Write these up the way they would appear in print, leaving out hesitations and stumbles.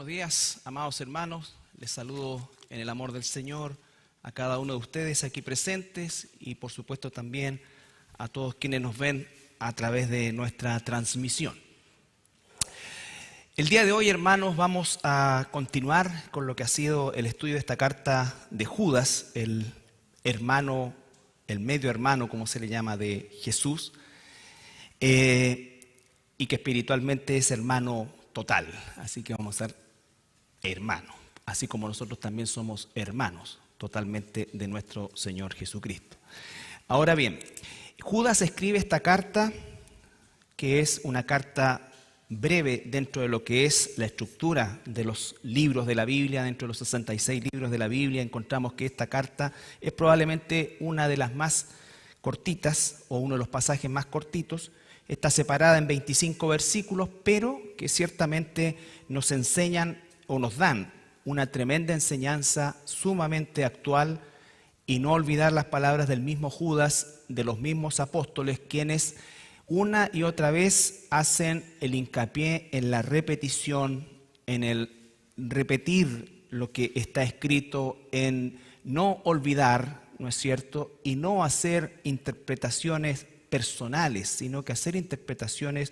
Buenos días, amados hermanos. Les saludo en el amor del Señor a cada uno de ustedes aquí presentes y por supuesto también a todos quienes nos ven a través de nuestra transmisión. El día de hoy, hermanos, vamos a continuar con lo que ha sido el estudio de esta carta de Judas, el medio hermano, como se le llama, de Jesús, y que espiritualmente es hermano total. Así que vamos a ser hermanos, así como nosotros también somos hermanos totalmente de nuestro Señor Jesucristo. Ahora bien, Judas escribe esta carta, que es una carta breve dentro de lo que es la estructura de los libros de la Biblia. Dentro de los 66 libros de la Biblia encontramos que esta carta es probablemente una de las más cortitas o uno de los pasajes más cortitos. Está separada en 25 versículos, pero que ciertamente nos enseñan o nos dan una tremenda enseñanza sumamente actual, y no olvidar las palabras del mismo Judas, de los mismos apóstoles, quienes una y otra vez hacen el hincapié en la repetición, en el repetir lo que está escrito, en no olvidar, ¿no es cierto?, y no hacer interpretaciones personales, sino que hacer interpretaciones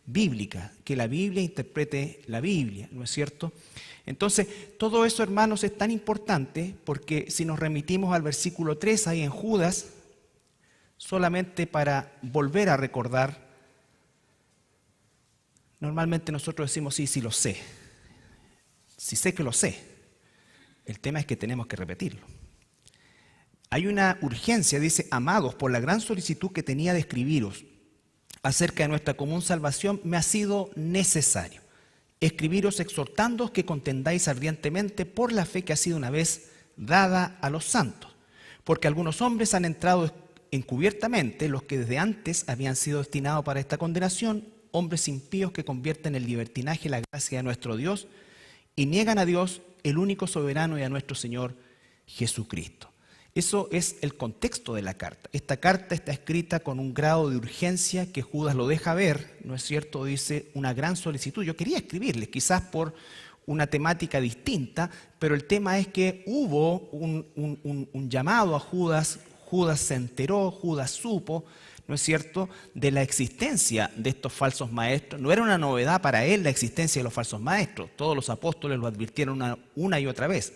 bíblicas, que la Biblia interprete la Biblia, ¿no es cierto? Entonces, todo eso, hermanos, es tan importante porque si nos remitimos al versículo 3 ahí en Judas, solamente para volver a recordar, normalmente nosotros decimos, sí lo sé, sí sé que lo sé, el tema es que tenemos que repetirlo. Hay una urgencia, dice: amados, por la gran solicitud que tenía de escribiros acerca de nuestra común salvación, me ha sido necesario escribiros exhortándoos que contendáis ardientemente por la fe que ha sido una vez dada a los santos, porque algunos hombres han entrado encubiertamente, los que desde antes habían sido destinados para esta condenación, hombres impíos que convierten en libertinaje la gracia de nuestro Dios y niegan a Dios, el único soberano, y a nuestro Señor Jesucristo. Eso es el contexto de la carta. Esta carta está escrita con un grado de urgencia que Judas lo deja ver, ¿no es cierto? Dice una gran solicitud. Yo quería escribirles, quizás por una temática distinta, pero el tema es que hubo un llamado a Judas. Judas se enteró, Judas supo, ¿no es cierto?, de la existencia de estos falsos maestros. No era una novedad para él la existencia de los falsos maestros. Todos los apóstoles lo advirtieron una y otra vez.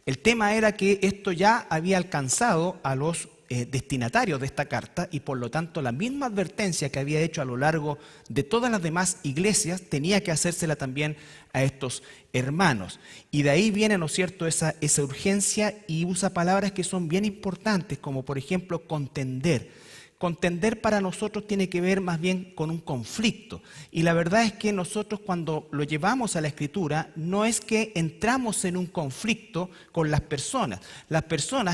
El tema era que esto ya había alcanzado a los destinatarios de esta carta, y por lo tanto la misma advertencia que había hecho a lo largo de todas las demás iglesias tenía que hacérsela también a estos hermanos. Y de ahí viene, ¿no es cierto?, esa urgencia, y usa palabras que son bien importantes, como por ejemplo contender. Contender para nosotros tiene que ver más bien con un conflicto, y la verdad es que nosotros cuando lo llevamos a la Escritura no es que entramos en un conflicto con las personas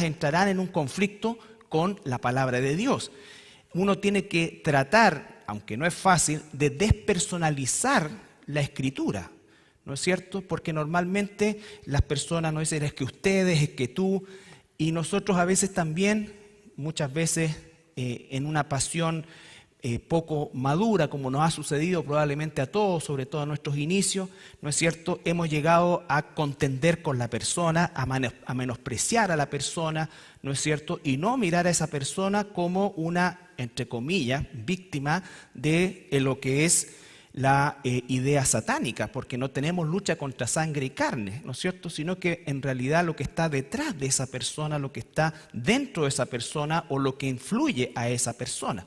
entrarán en un conflicto con la palabra de Dios. Uno tiene que tratar, aunque no es fácil, de despersonalizar la Escritura, ¿no es cierto? Porque normalmente las personas no dicen es que ustedes, es que tú, y nosotros a veces también, muchas veces, en una pasión poco madura, como nos ha sucedido probablemente a todos, sobre todo a nuestros inicios, ¿no es cierto?, hemos llegado a contender con la persona, a menospreciar a la persona, ¿no es cierto?, y no mirar a esa persona como una, entre comillas, víctima de lo que es la idea satánica, porque no tenemos lucha contra sangre y carne, ¿no es cierto?, sino que en realidad lo que está detrás de esa persona, lo que está dentro de esa persona o lo que influye a esa persona,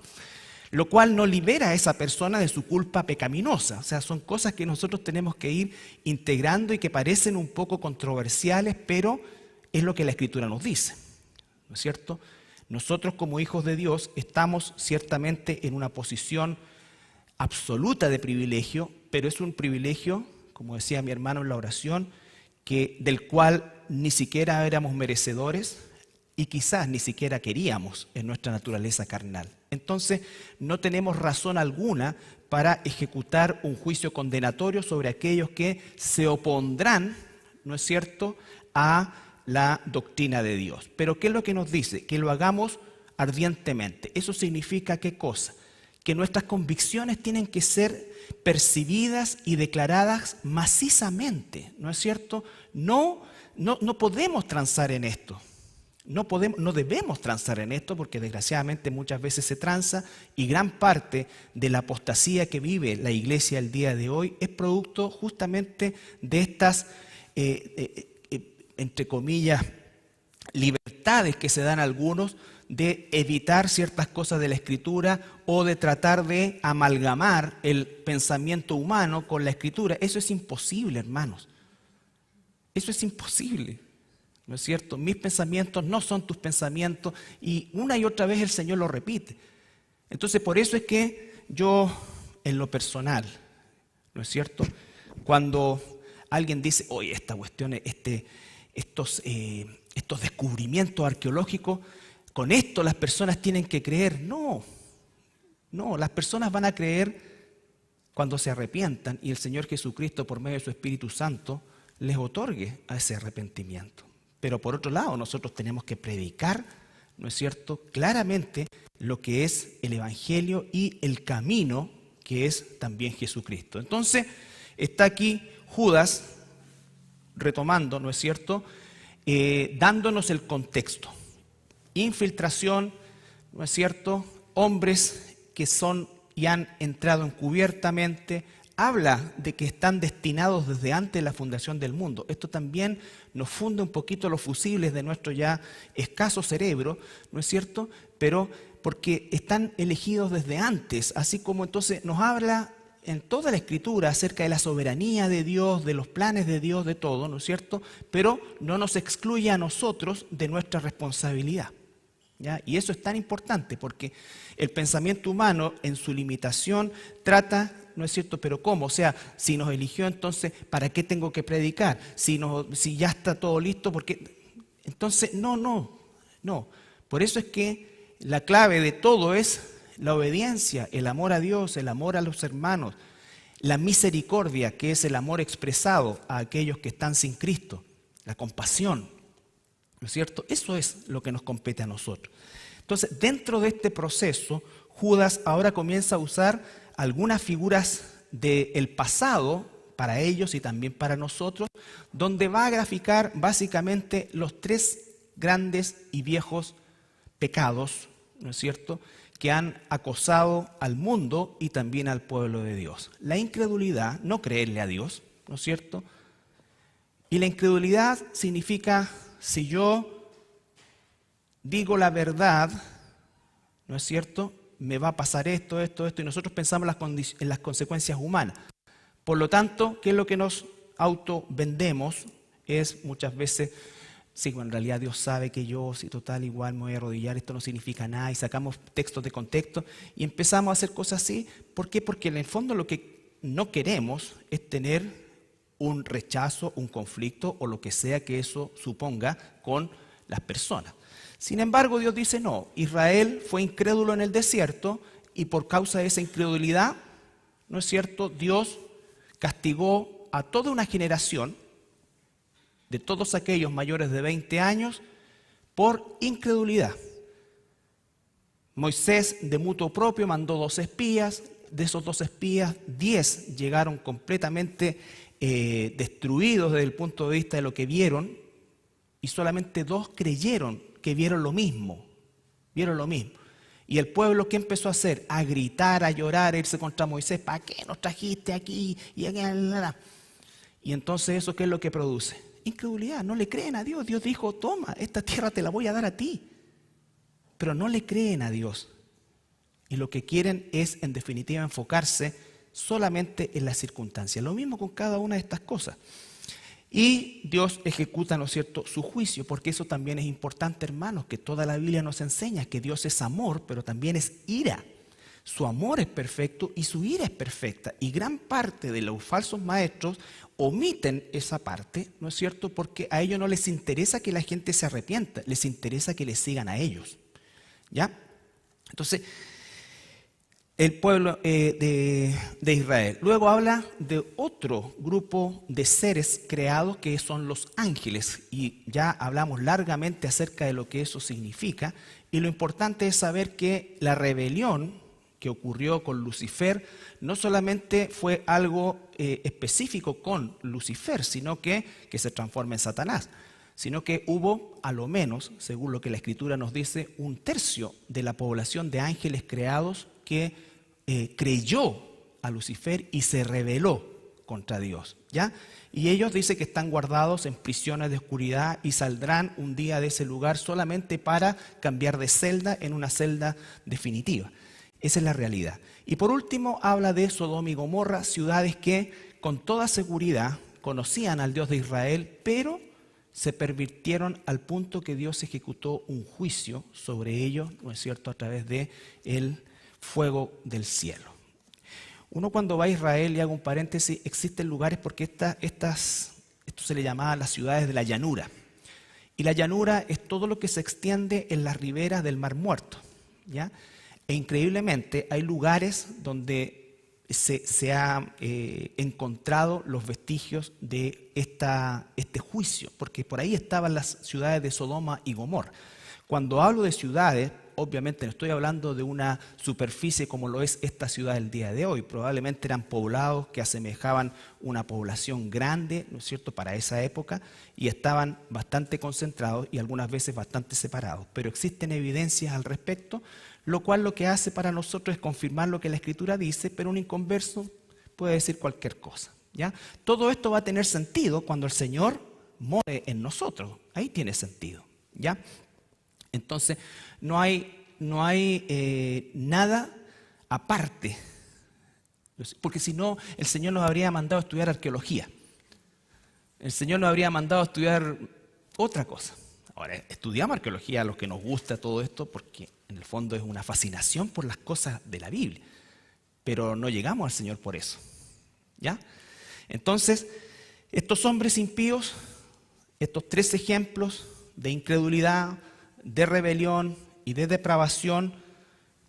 lo cual no libera a esa persona de su culpa pecaminosa. O sea, son cosas que nosotros tenemos que ir integrando y que parecen un poco controversiales, pero es lo que la Escritura nos dice, ¿no es cierto? Nosotros como hijos de Dios estamos ciertamente en una posición absoluta de privilegio, pero es un privilegio, como decía mi hermano en la oración, del cual ni siquiera éramos merecedores y quizás ni siquiera queríamos en nuestra naturaleza carnal. Entonces, no tenemos razón alguna para ejecutar un juicio condenatorio sobre aquellos que se opondrán, ¿no es cierto?, a la doctrina de Dios. Pero ¿qué es lo que nos dice? Que lo hagamos ardientemente. ¿Eso significa qué cosa? que nuestras convicciones tienen que ser percibidas y declaradas macizamente, ¿no es cierto? No podemos transar en esto. No debemos transar en esto porque desgraciadamente muchas veces se transa y gran parte de la apostasía que vive la iglesia el día de hoy es producto justamente de estas, entre comillas, libertades que se dan a algunos de evitar ciertas cosas de la Escritura o de tratar de amalgamar el pensamiento humano con la Escritura. Eso es imposible, hermanos. Eso es imposible. ¿No es cierto? Mis pensamientos no son tus pensamientos y una y otra vez el Señor lo repite. Entonces, por eso es que yo, en lo personal, ¿no es cierto? Cuando alguien dice, oye, esta cuestión, estos descubrimientos arqueológicos, con esto las personas tienen que creer. No, las personas van a creer cuando se arrepientan y el Señor Jesucristo, por medio de su Espíritu Santo, les otorgue a ese arrepentimiento. Pero por otro lado, nosotros tenemos que predicar, ¿no es cierto?, claramente lo que es el Evangelio y el camino que es también Jesucristo. Entonces, está aquí Judas, retomando, ¿no es cierto?, dándonos el contexto. Infiltración, ¿no es cierto?, hombres que son y han entrado encubiertamente. Habla de que están destinados desde antes de la fundación del mundo. Esto también nos funde un poquito los fusibles de nuestro ya escaso cerebro, ¿no es cierto? Pero porque están elegidos desde antes, así como entonces nos habla en toda la Escritura acerca de la soberanía de Dios, de los planes de Dios, de todo, ¿no es cierto? Pero no nos excluye a nosotros de nuestra responsabilidad, ¿ya? Y eso es tan importante porque el pensamiento humano en su limitación trata, ¿no es cierto? Pero ¿cómo? O sea, si nos eligió, entonces, ¿para qué tengo que predicar? Si ya está todo listo, ¿por qué? Entonces, no. Por eso es que la clave de todo es la obediencia, el amor a Dios, el amor a los hermanos, la misericordia, que es el amor expresado a aquellos que están sin Cristo, la compasión, ¿no es cierto? Eso es lo que nos compete a nosotros. Entonces, dentro de este proceso, Judas ahora comienza a usar algunas figuras del pasado para ellos y también para nosotros, donde va a graficar básicamente los tres grandes y viejos pecados, ¿no es cierto?, que han acosado al mundo y también al pueblo de Dios. La incredulidad, no creerle a Dios, ¿no es cierto? Y la incredulidad significa, si yo digo la verdad, ¿no es cierto?, me va a pasar esto, y nosotros pensamos en las consecuencias humanas. Por lo tanto, ¿qué es lo que nos auto-vendemos? Es muchas veces, sí, bueno, en realidad Dios sabe que yo, si total, igual me voy a arrodillar, esto no significa nada, y sacamos textos de contexto y empezamos a hacer cosas así. ¿Por qué? Porque en el fondo lo que no queremos es tener un rechazo, un conflicto o lo que sea que eso suponga con las personas. Sin embargo, Dios dice no, Israel fue incrédulo en el desierto y por causa de esa incredulidad, ¿no es cierto?, Dios castigó a toda una generación de todos aquellos mayores de 20 años por incredulidad. Moisés de mutuo propio mandó 2 espías, de esos 2 espías, 10 llegaron completamente destruidos desde el punto de vista de lo que vieron y solamente 2 creyeron que vieron lo mismo. Y el pueblo, ¿qué empezó a hacer? A gritar, a llorar, a irse contra Moisés. ¿Para qué nos trajiste aquí? Y entonces eso, ¿qué es lo que produce? Incredulidad, no le creen a Dios. Dios dijo, toma, esta tierra te la voy a dar a ti. Pero no le creen a Dios. Y lo que quieren es, en definitiva, enfocarse solamente en las circunstancias. Lo mismo con cada una de estas cosas. Y Dios ejecuta, ¿no es cierto?, su juicio, porque eso también es importante, hermanos, que toda la Biblia nos enseña que Dios es amor, pero también es ira. Su amor es perfecto y su ira es perfecta. Y gran parte de los falsos maestros omiten esa parte, ¿no es cierto?, porque a ellos no les interesa que la gente se arrepienta, les interesa que les sigan a ellos. ¿Ya? Entonces, el pueblo de Israel. Luego habla de otro grupo de seres creados que son los ángeles y ya hablamos largamente acerca de lo que eso significa y lo importante es saber que la rebelión que ocurrió con Lucifer no solamente fue algo específico con Lucifer, sino que se transforma en Satanás, sino que hubo, a lo menos, según lo que la Escritura nos dice, 1/3 de la población de ángeles creados que creyó a Lucifer y se rebeló contra Dios, ¿ya? Y ellos dicen que están guardados en prisiones de oscuridad y saldrán un día de ese lugar solamente para cambiar de celda en una celda definitiva. Esa es la realidad. Y por último habla de Sodoma y Gomorra, ciudades que con toda seguridad conocían al Dios de Israel, pero se pervirtieron al punto que Dios ejecutó un juicio sobre ellos, ¿no es cierto?, a través de el fuego del cielo. Uno cuando va a Israel, y hago un paréntesis, existen lugares porque esto se le llamaba las ciudades de la llanura. Y la llanura es todo lo que se extiende en las riberas del Mar Muerto, ¿ya? E increíblemente hay lugares donde se ha encontrado los vestigios de este juicio, porque por ahí estaban las ciudades de Sodoma y Gomorra. Cuando hablo de ciudades, obviamente no estoy hablando de una superficie como lo es esta ciudad del día de hoy. Probablemente eran poblados que asemejaban una población grande, ¿no es cierto?, para esa época, y estaban bastante concentrados y algunas veces bastante separados. Pero existen evidencias al respecto, lo cual lo que hace para nosotros es confirmar lo que la Escritura dice, pero un inconverso puede decir cualquier cosa, ¿ya? Todo esto va a tener sentido cuando el Señor more en nosotros. Ahí tiene sentido, ¿ya? Entonces, no hay nada aparte, porque si no, el Señor nos habría mandado a estudiar arqueología. El Señor nos habría mandado a estudiar otra cosa. Ahora, estudiamos arqueología a los que nos gusta todo esto, porque en el fondo es una fascinación por las cosas de la Biblia, pero no llegamos al Señor por eso, ¿ya? Entonces, estos hombres impíos, estos 3 ejemplos de incredulidad, de rebelión y de depravación,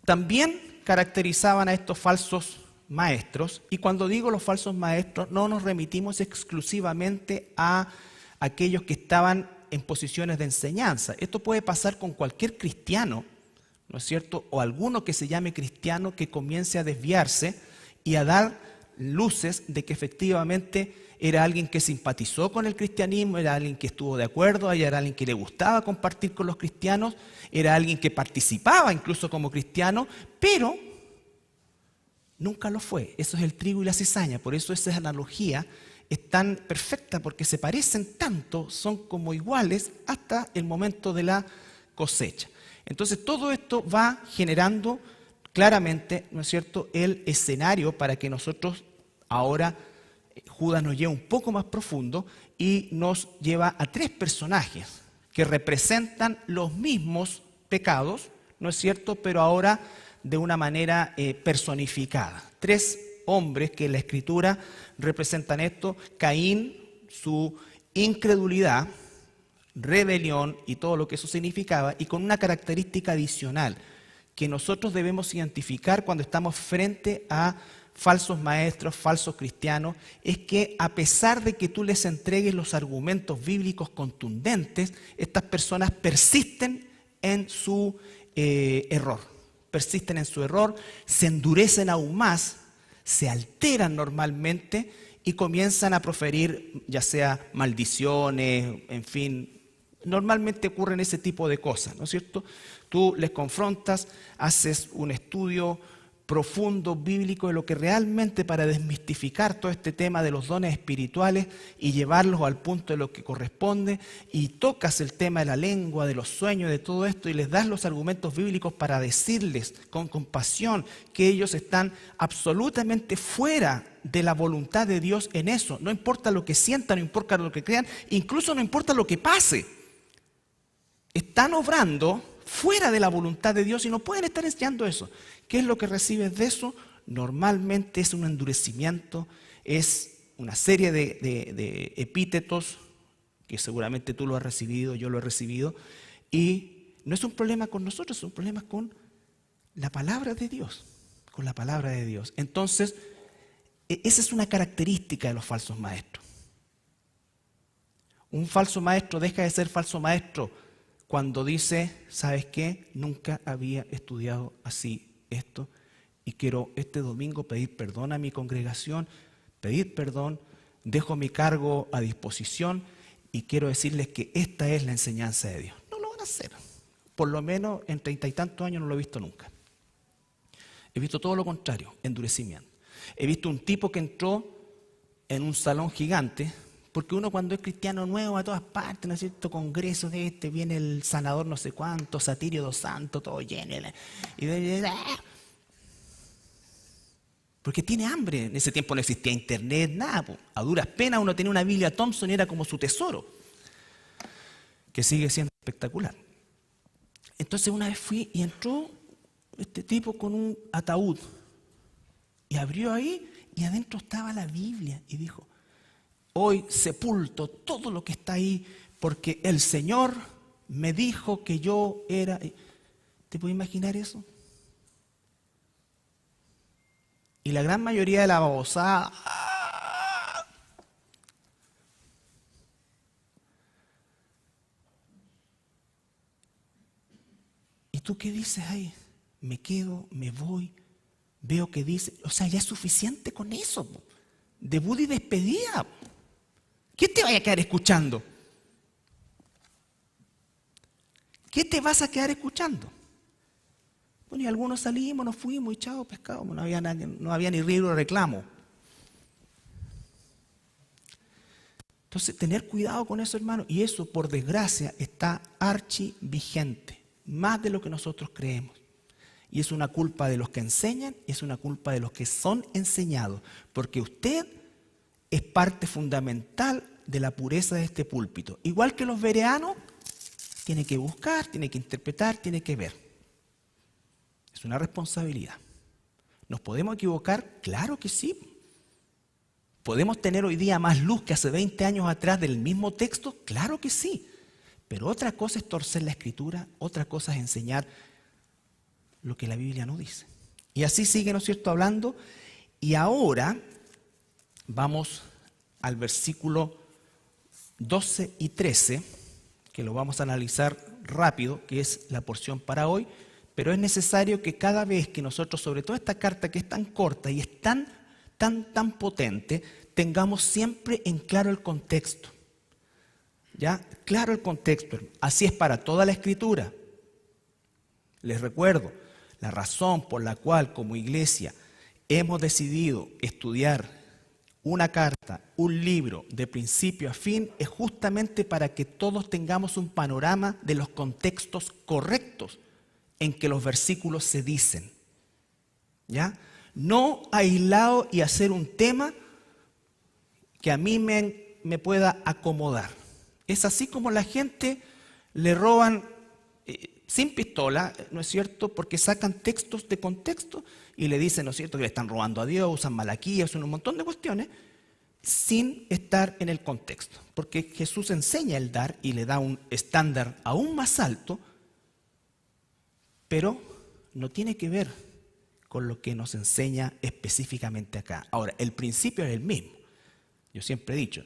también caracterizaban a estos falsos maestros. Y cuando digo los falsos maestros, no nos remitimos exclusivamente a aquellos que estaban en posiciones de enseñanza. Esto puede pasar con cualquier cristiano, ¿no es cierto?, o alguno que se llame cristiano que comience a desviarse y a dar luces de que efectivamente era alguien que simpatizó con el cristianismo, era alguien que estuvo de acuerdo, era alguien que le gustaba compartir con los cristianos, era alguien que participaba incluso como cristiano, pero nunca lo fue. Eso es el trigo y la cizaña. Por eso esa analogía es tan perfecta, porque se parecen tanto, son como iguales hasta el momento de la cosecha. Entonces todo esto va generando claramente, ¿no es cierto?, el escenario para que nosotros ahora Judas nos lleva un poco más profundo y nos lleva a 3 personajes que representan los mismos pecados, ¿no es cierto?, pero ahora de una manera personificada. 3 hombres que en la Escritura representan esto: Caín, su incredulidad, rebelión y todo lo que eso significaba, y con una característica adicional que nosotros debemos identificar cuando estamos frente a falsos maestros, falsos cristianos, es que a pesar de que tú les entregues los argumentos bíblicos contundentes, estas personas persisten en su error, se endurecen aún más, se alteran normalmente y comienzan a proferir ya sea maldiciones, en fin, normalmente ocurren ese tipo de cosas, ¿no es cierto? Tú les confrontas, haces un estudio profundo, bíblico, de lo que realmente, para desmistificar todo este tema de los dones espirituales y llevarlos al punto de lo que corresponde, y tocas el tema de la lengua, de los sueños, de todo esto, y les das los argumentos bíblicos para decirles con compasión que ellos están absolutamente fuera de la voluntad de Dios en eso. No importa lo que sientan, no importa lo que crean, incluso no importa lo que pase. Están obrando fuera de la voluntad de Dios y no pueden estar enseñando eso. ¿Qué es lo que recibes de eso? Normalmente es un endurecimiento, es una serie de epítetos que seguramente tú lo has recibido, yo lo he recibido, y no es un problema con nosotros, es un problema con la palabra de Dios, con la palabra de Dios. Entonces, esa es una característica de los falsos maestros. Un falso maestro deja de ser falso maestro cuando dice: ¿sabes qué? Nunca había estudiado así esto y quiero este domingo pedir perdón a mi congregación, pedir perdón, dejo mi cargo a disposición y quiero decirles que esta es la enseñanza de Dios. No lo van a hacer. Por lo menos en 30 y tantos años no lo he visto nunca. He visto todo lo contrario, endurecimiento. He visto un tipo que entró en un salón gigante, porque uno cuando es cristiano nuevo a todas partes, ¿no es cierto? Congresos de viene el sanador no sé cuánto, Satirio dos Santos, todo lleno. Porque tiene hambre. En ese tiempo no existía internet, nada. Po. A duras penas uno tenía una Biblia Thompson y era como su tesoro, que sigue siendo espectacular. Entonces una vez fui y entró este tipo con un ataúd y abrió ahí y adentro estaba la Biblia y dijo: hoy sepulto todo lo que está ahí porque el Señor me dijo que yo era... ¿Te puedes imaginar eso? Y la gran mayoría de la babosada... ¿Y tú qué dices ahí? Me quedo, me voy, veo que dice... O sea, ya es suficiente con eso. Debut y despedida. ¿Qué te vaya a quedar escuchando? ¿Qué te vas a quedar escuchando? Bueno, y algunos salimos, nos fuimos y chao, pescado. No había ni río de reclamo. Entonces, tener cuidado con eso, hermano. Y eso, por desgracia, está archivigente. Más de lo que nosotros creemos. Y es una culpa de los que enseñan y es una culpa de los que son enseñados. Porque usted es parte fundamental de la pureza de este púlpito. Igual que los bereanos, tiene que buscar, tiene que interpretar, tiene que ver. Es una responsabilidad. ¿Nos podemos equivocar? Claro que sí. ¿Podemos tener hoy día más luz que hace 20 años atrás del mismo texto? Claro que sí. Pero otra cosa es torcer la Escritura, otra cosa es enseñar lo que la Biblia no dice. Y así sigue, ¿no es cierto?, hablando. Y ahora vamos al versículo 12 y 13, que lo vamos a analizar rápido, que es la porción para hoy, pero es necesario que cada vez que nosotros, sobre todo esta carta que es tan corta y es tan potente, tengamos siempre en claro el contexto. ¿Ya? Claro el contexto. Así es para toda la Escritura. Les recuerdo, la razón por la cual como iglesia hemos decidido estudiar una carta, un libro de principio a fin, es justamente para que todos tengamos un panorama de los contextos correctos en que los versículos se dicen. ¿Ya? No aislado y hacer un tema que a mí me pueda acomodar. Es así como la gente le roban sin pistola, ¿no es cierto? Porque sacan textos de contexto y le dicen, ¿no es cierto?, que le están robando a Dios, usan Malaquías, usan un montón de cuestiones sin estar en el contexto. Porque Jesús enseña el dar y le da un estándar aún más alto, pero no tiene que ver con lo que nos enseña específicamente acá. Ahora, el principio es el mismo. Yo siempre he dicho,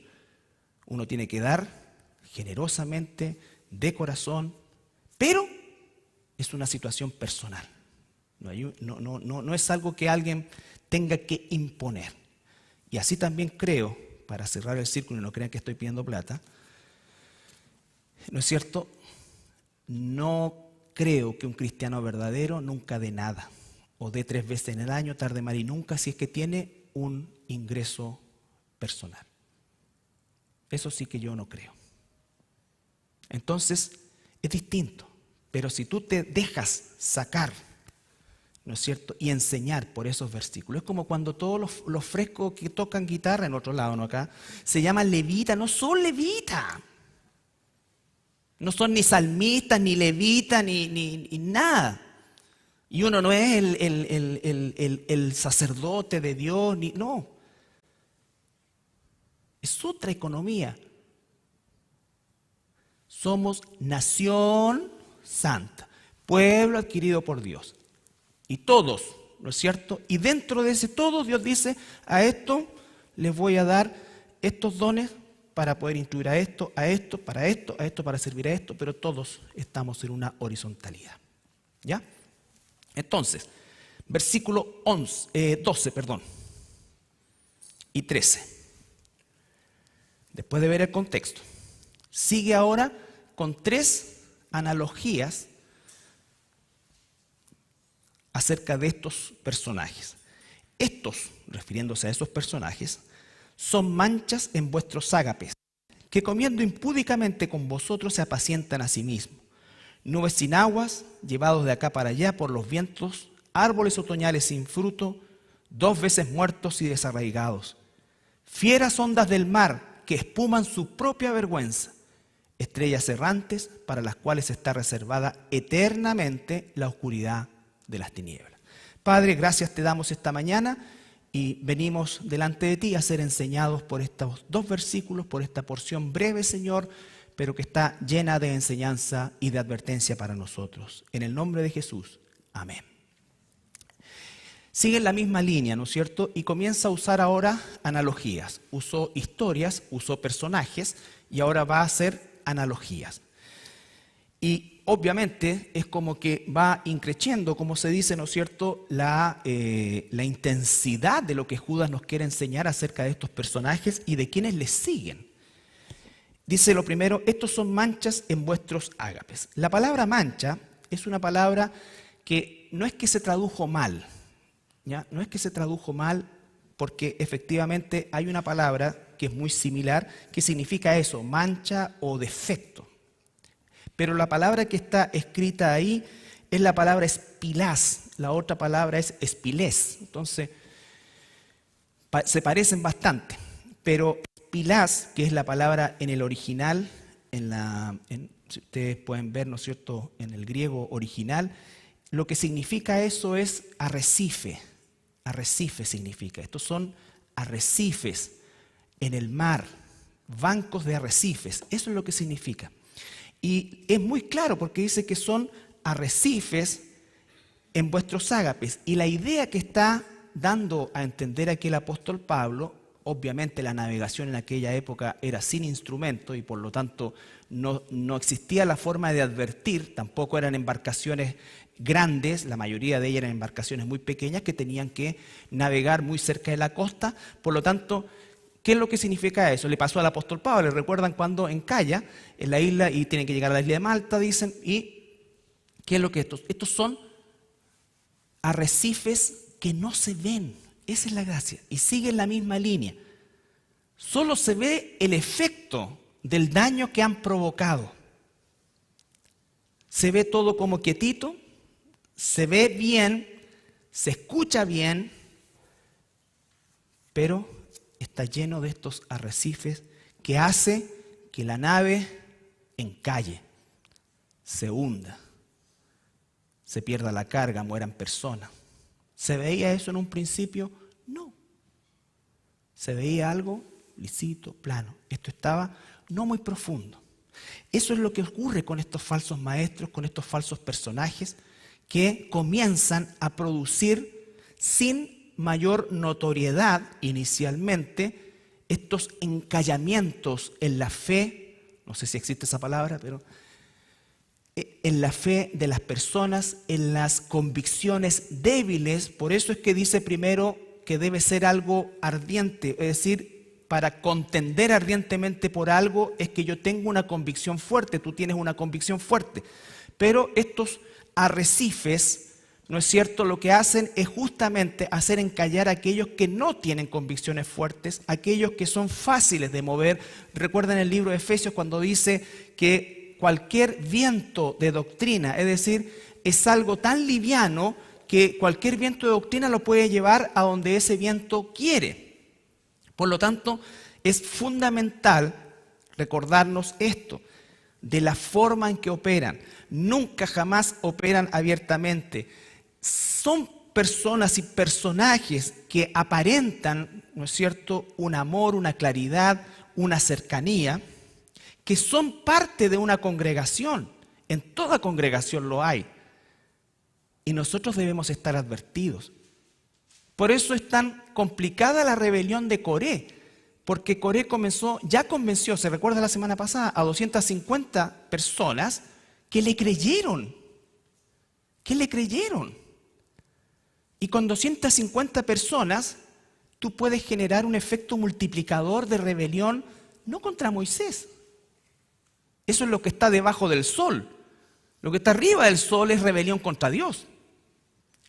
uno tiene que dar generosamente, de corazón, pero es una situación personal. No es algo que alguien tenga que imponer. Y así también creo, para cerrar el círculo y no crean que estoy pidiendo plata, ¿no es cierto? No creo que un cristiano verdadero nunca dé nada, o dé 3 veces en el año, tarde mal y nunca, si es que tiene un ingreso personal. Eso sí que yo no creo. Entonces, es distinto. Pero si tú te dejas sacar, ¿no es cierto?, y enseñar por esos versículos, es como cuando todos los frescos que tocan guitarra, en otro lado, no acá, se llaman levitas, no son levitas. No son ni salmistas, ni levitas, ni nada. Y uno no es el sacerdote de Dios, no. Es otra economía. Somos nación santa, pueblo adquirido por Dios. Y todos, ¿no es cierto? Y dentro de ese todo, Dios dice, a esto les voy a dar estos dones para poder instruir a esto, para servir a esto, pero todos estamos en una horizontalidad. ¿Ya? Entonces, Versículo 12 y 13. Después de ver el contexto, sigue ahora con 3 analogías acerca de estos personajes. Estos, refiriéndose a esos personajes, son manchas en vuestros ágapes, que comiendo impúdicamente con vosotros se apacientan a sí mismos. Nubes sin aguas, llevados de acá para allá por los vientos, árboles otoñales sin fruto, 2 veces muertos y desarraigados. Fieras ondas del mar que espuman su propia vergüenza. Estrellas errantes para las cuales está reservada eternamente la oscuridad de las tinieblas. Padre, gracias te damos esta mañana y venimos delante de ti a ser enseñados por estos 2 versículos, por esta porción breve, Señor, pero que está llena de enseñanza y de advertencia para nosotros. En el nombre de Jesús, amén. Sigue en la misma línea, ¿no es cierto? Y comienza a usar ahora analogías. Usó historias, usó personajes y ahora va a hacer analogías. Y obviamente es como que va increciendo, como se dice, ¿no es cierto?, la intensidad de lo que Judas nos quiere enseñar acerca de estos personajes y de quienes les siguen. Dice lo primero, estos son manchas en vuestros ágapes. La palabra mancha es una palabra que no es que se tradujo mal, ¿ya? No es que se tradujo mal porque efectivamente hay una palabra que es muy similar que significa eso, mancha o defecto. Pero la palabra que está escrita ahí es la palabra espilás, la otra palabra es espilés. Entonces, se parecen bastante, pero espilás, que es la palabra en el original, si ustedes pueden ver, ¿no es cierto?, en el griego original, lo que significa eso es arrecife. Arrecife significa. Estos son arrecifes en el mar, bancos de arrecifes. Eso es lo que significa. Y es muy claro porque dice que son arrecifes en vuestros ágapes. Y la idea que está dando a entender aquí el apóstol Pablo, obviamente la navegación en aquella época era sin instrumento y por lo tanto no existía la forma de advertir, tampoco eran embarcaciones grandes, la mayoría de ellas eran embarcaciones muy pequeñas que tenían que navegar muy cerca de la costa, por lo tanto, ¿qué es lo que significa eso? Le pasó al apóstol Pablo, recuerdan cuando encalla en la isla y tienen que llegar a la isla de Malta, dicen, y ¿qué es lo que estos son arrecifes que no se ven? Esa es la gracia, y sigue en la misma línea. Solo se ve el efecto del daño que han provocado. Se ve todo como quietito, se ve bien, se escucha bien, pero está lleno de estos arrecifes que hace que la nave encalle, se hunda, se pierda la carga, mueran personas. ¿Se veía eso en un principio? No. Se veía algo lisito, plano. Esto estaba no muy profundo. Eso es lo que ocurre con estos falsos maestros, con estos falsos personajes que comienzan a producir sin mayor notoriedad inicialmente estos encallamientos en la fe, no sé si existe esa palabra, pero en la fe de las personas, en las convicciones débiles. Por eso es que dice primero que debe ser algo ardiente, es decir, para contender ardientemente por algo es que yo tengo una convicción fuerte, tú tienes una convicción fuerte, pero estos arrecifes, ¿no es cierto?, lo que hacen es justamente hacer encallar a aquellos que no tienen convicciones fuertes, aquellos que son fáciles de mover. Recuerden el libro de Efesios cuando dice que cualquier viento de doctrina, es decir, es algo tan liviano que cualquier viento de doctrina lo puede llevar a donde ese viento quiere. Por lo tanto, es fundamental recordarnos esto, de la forma en que operan. Nunca jamás operan abiertamente. Son personas y personajes que aparentan, ¿no es cierto?, un amor, una claridad, una cercanía, que son parte de una congregación. En toda congregación lo hay. Y nosotros debemos estar advertidos. Por eso es tan complicada la rebelión de Coré, porque Coré ya convenció, se recuerda la semana pasada, a 250 personas que le creyeron. Y con 250 personas, tú puedes generar un efecto multiplicador de rebelión, no contra Moisés. Eso es lo que está debajo del sol. Lo que está arriba del sol es rebelión contra Dios.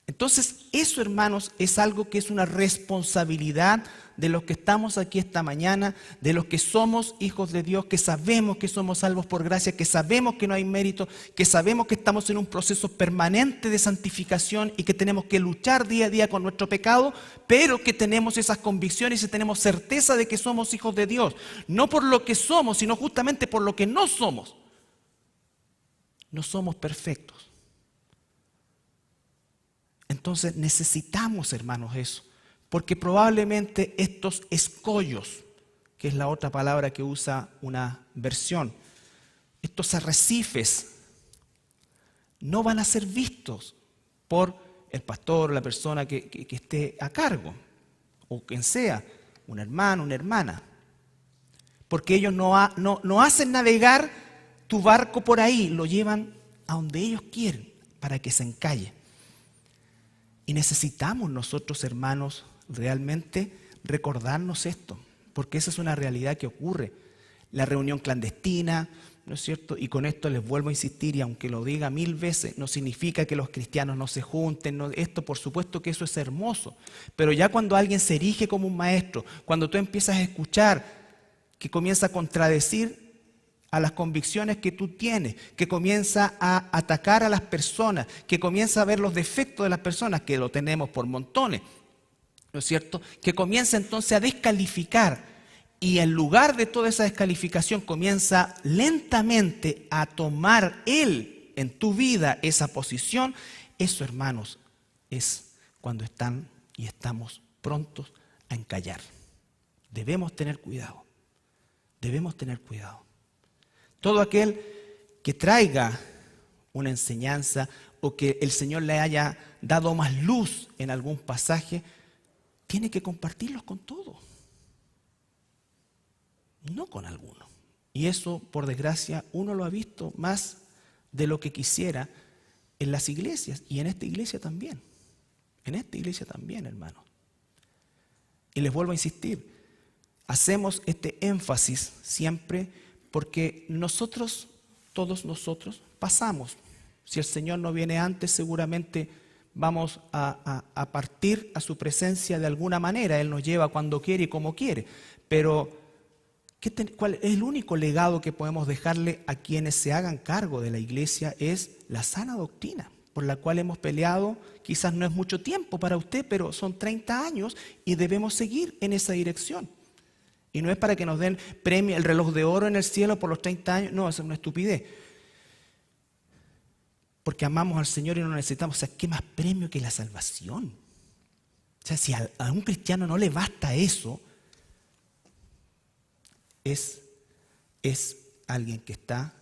Entonces, eso, hermanos, es algo que es una responsabilidad de los que estamos aquí esta mañana, de los que somos hijos de Dios, que sabemos que somos salvos por gracia, que sabemos que no hay mérito, que sabemos que estamos en un proceso permanente de santificación y que tenemos que luchar día a día con nuestro pecado, pero que tenemos esas convicciones y tenemos certeza de que somos hijos de Dios. No por lo que somos, sino justamente por lo que no somos. No somos perfectos. Entonces necesitamos, hermanos, eso. Porque probablemente estos escollos, que es la otra palabra que usa una versión, estos arrecifes, no van a ser vistos por el pastor, la persona que esté a cargo, o quien sea, un hermano, una hermana. Porque ellos no hacen navegar tu barco por ahí, lo llevan a donde ellos quieren para que se encalle. Y necesitamos nosotros, hermanos, realmente recordarnos esto, porque esa es una realidad que ocurre. La reunión clandestina, ¿no es cierto? Y con esto les vuelvo a insistir, y aunque lo diga 1000 veces, no significa que los cristianos no se junten, no, esto por supuesto que eso es hermoso, pero ya cuando alguien se erige como un maestro, cuando tú empiezas a escuchar que comienza a contradecir a las convicciones que tú tienes, que comienza a atacar a las personas, que comienza a ver los defectos de las personas, que lo tenemos por montones, ¿no es cierto? Que comienza entonces a descalificar y en lugar de toda esa descalificación comienza lentamente a tomar él en tu vida esa posición. Eso, hermanos, es cuando están y estamos prontos a encallar. Debemos tener cuidado. Debemos tener cuidado. Todo aquel que traiga una enseñanza o que el Señor le haya dado más luz en algún pasaje, tiene que compartirlos con todos, no con algunos. Y eso, por desgracia, uno lo ha visto más de lo que quisiera en las iglesias y en esta iglesia también. En esta iglesia también, hermanos. Y les vuelvo a insistir, hacemos este énfasis siempre porque nosotros, todos nosotros, pasamos. Si el Señor no viene antes, seguramente vamos a partir a su presencia de alguna manera. Él nos lleva cuando quiere y como quiere. Pero, ¿cuál es el único legado que podemos dejarle a quienes se hagan cargo de la iglesia? Es la sana doctrina, por la cual hemos peleado. Quizás no es mucho tiempo para usted, pero son 30 años y debemos seguir en esa dirección. Y no es para que nos den premio, el reloj de oro en el cielo por los 30 años. No, eso es una estupidez. Porque amamos al Señor y no necesitamos. O sea, ¿qué más premio que la salvación? O sea, si a un cristiano no le basta eso, es alguien que está,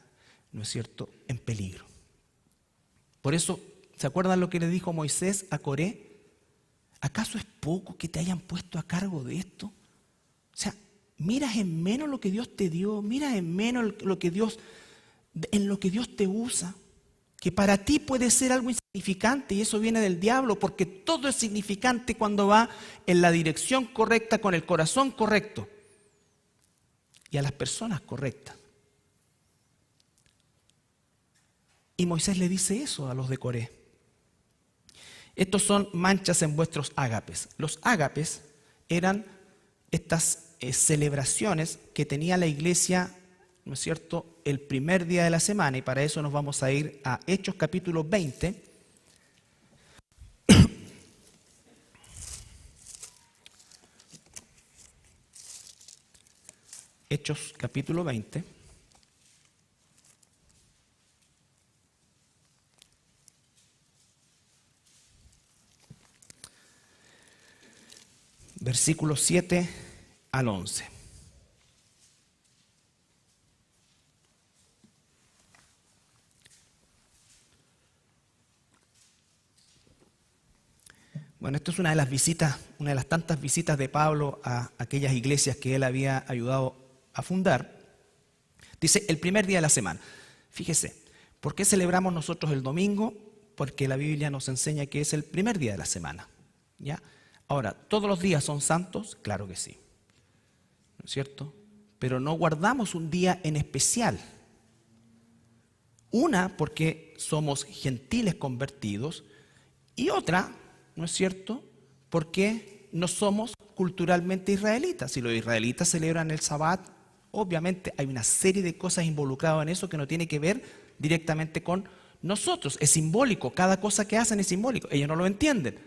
¿no es cierto?, en peligro. Por eso, ¿se acuerdan lo que le dijo Moisés a Coré? ¿Acaso es poco que te hayan puesto a cargo de esto? O sea, miras en menos lo que Dios te dio, miras en menos en lo que Dios te usa, que para ti puede ser algo insignificante, y eso viene del diablo, porque todo es significante cuando va en la dirección correcta, con el corazón correcto y a las personas correctas. Y Moisés le dice eso a los de Coré. Estos son manchas en vuestros ágapes. Los ágapes eran estas celebraciones que tenía la iglesia, ¿no es cierto?, el primer día de la semana, y para eso nos vamos a ir a Hechos capítulo 20. Hechos capítulo 20. Versículos 7 al 11. Bueno, esto es una de las visitas, una de las tantas visitas de Pablo a aquellas iglesias que él había ayudado a fundar. Dice, el primer día de la semana. Fíjese, ¿por qué celebramos nosotros el domingo? Porque la Biblia nos enseña que es el primer día de la semana. ¿Ya? Ahora, ¿todos los días son santos? Claro que sí, ¿no es cierto? Pero no guardamos un día en especial. Una, porque somos gentiles convertidos, y otra, ¿no es cierto?, porque no somos culturalmente israelitas. Si los israelitas celebran el Sabbat, obviamente hay una serie de cosas involucradas en eso que no tiene que ver directamente con nosotros. Es simbólico, cada cosa que hacen es simbólico. Ellos no lo entienden.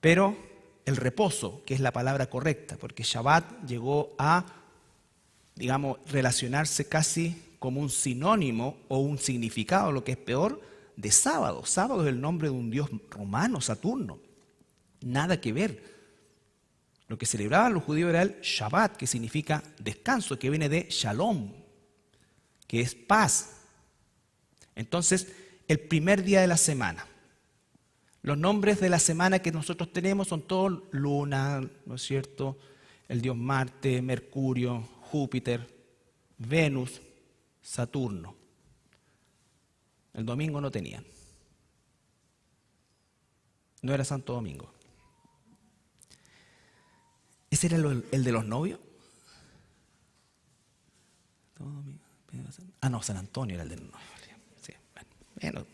Pero el reposo, que es la palabra correcta, porque Shabbat llegó a, digamos, relacionarse casi como un sinónimo o un significado, lo que es peor, de sábado. Sábado es el nombre de un dios romano, Saturno. Nada que ver. Lo que celebraban los judíos era el Shabbat, que significa descanso, que viene de Shalom, que es paz. Entonces, el primer día de la semana. Los nombres de la semana que nosotros tenemos son todos luna, ¿no es cierto? El dios Marte, Mercurio, Júpiter, Venus, Saturno. El domingo no tenían. No era Santo Domingo. ¿Ese era el de los novios? Ah, no, San Antonio era el de los novios. Sí, bueno,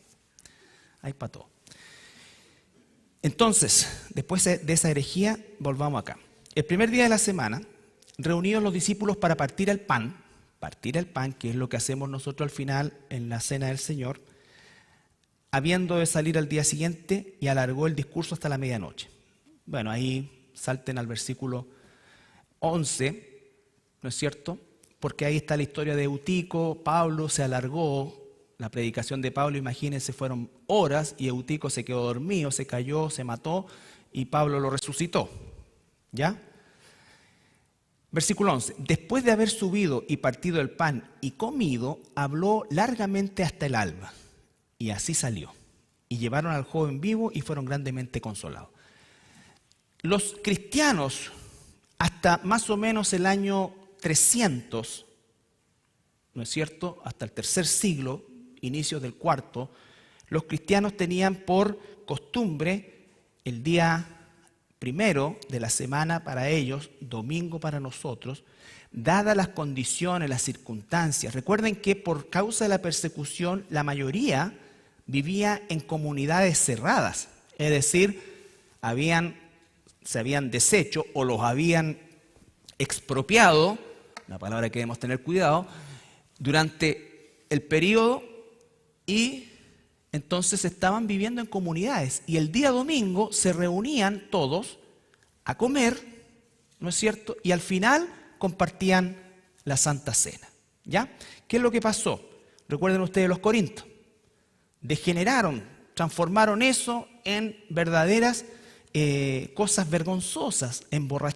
hay para todo. Entonces, después de esa herejía, volvamos acá. El primer día de la semana, reunidos los discípulos para partir el pan, que es lo que hacemos nosotros al final en la cena del Señor, habiendo de salir al día siguiente, y alargó el discurso hasta la medianoche. Bueno, ahí salten al versículo 11, ¿no es cierto? Porque ahí está la historia de Eutico. Pablo se alargó, la predicación de Pablo, imagínense, fueron horas, y Eutico se quedó dormido, se cayó, se mató, y Pablo lo resucitó. ¿Ya? Versículo 11. Después de haber subido y partido el pan y comido, habló largamente hasta el alba. Y así salió. Y llevaron al joven vivo y fueron grandemente consolados. Los cristianos, hasta más o menos el año 300, ¿no es cierto?, hasta el tercer siglo, inicios del cuarto, los cristianos tenían por costumbre el día primero de la semana para ellos, domingo para nosotros, dadas las condiciones, las circunstancias. Recuerden que por causa de la persecución, la mayoría vivía en comunidades cerradas, es decir, se habían deshecho o los habían expropiado, la palabra que debemos tener cuidado, durante el periodo, y entonces estaban viviendo en comunidades, y el día domingo se reunían todos a comer, ¿no es cierto? Y al final compartían la Santa Cena. ¿Ya? ¿Qué es lo que pasó? Recuerden ustedes los corintios. Degeneraron, transformaron eso en verdaderas cosas vergonzosas,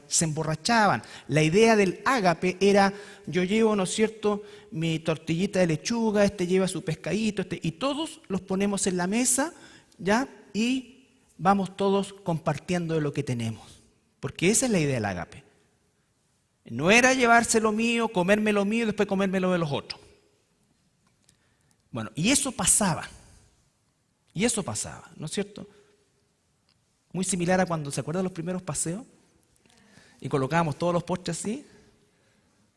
se emborrachaban. La idea del ágape era: yo llevo, ¿no es cierto?, mi tortillita de lechuga, este lleva su pescadito, y todos los ponemos en la mesa, ¿ya? Y vamos todos compartiendo de lo que tenemos, porque esa es la idea del ágape. No era llevarse lo mío, comerme lo mío y después comerme lo de los otros. Bueno, y eso pasaba, ¿no es cierto? Muy similar a cuando, ¿se acuerdan los primeros paseos? Y colocábamos todos los postres así,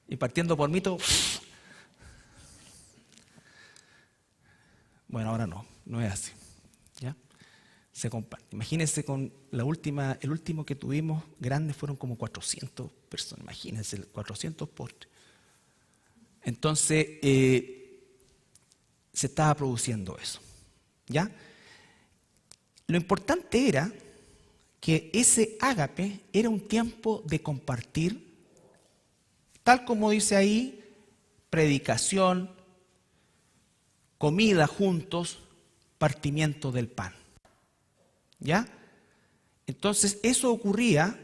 y partiendo por mí todo. Bueno, ahora no es así. ¿Ya? Se comparte. Imagínense con el último que tuvimos grande fueron como 400 personas. Imagínense, 400 postres. Entonces, se estaba produciendo eso. ¿Ya? Lo importante era que ese ágape era un tiempo de compartir, tal como dice ahí, predicación, comida juntos, partimiento del pan. ¿Ya? Entonces, eso ocurría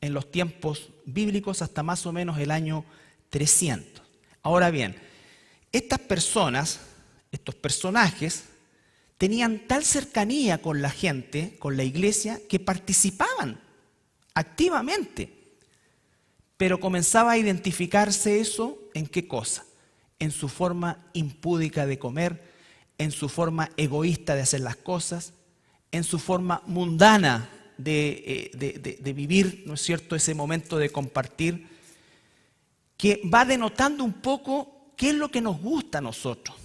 en los tiempos bíblicos hasta más o menos el año 300. Ahora bien, estas personas, estos personajes, tenían tal cercanía con la gente, con la iglesia, que participaban activamente. Pero comenzaba a identificarse eso, ¿en qué cosa? En su forma impúdica de comer, en su forma egoísta de hacer las cosas, en su forma mundana de vivir, ¿no es cierto?, ese momento de compartir, que va denotando un poco qué es lo que nos gusta a nosotros.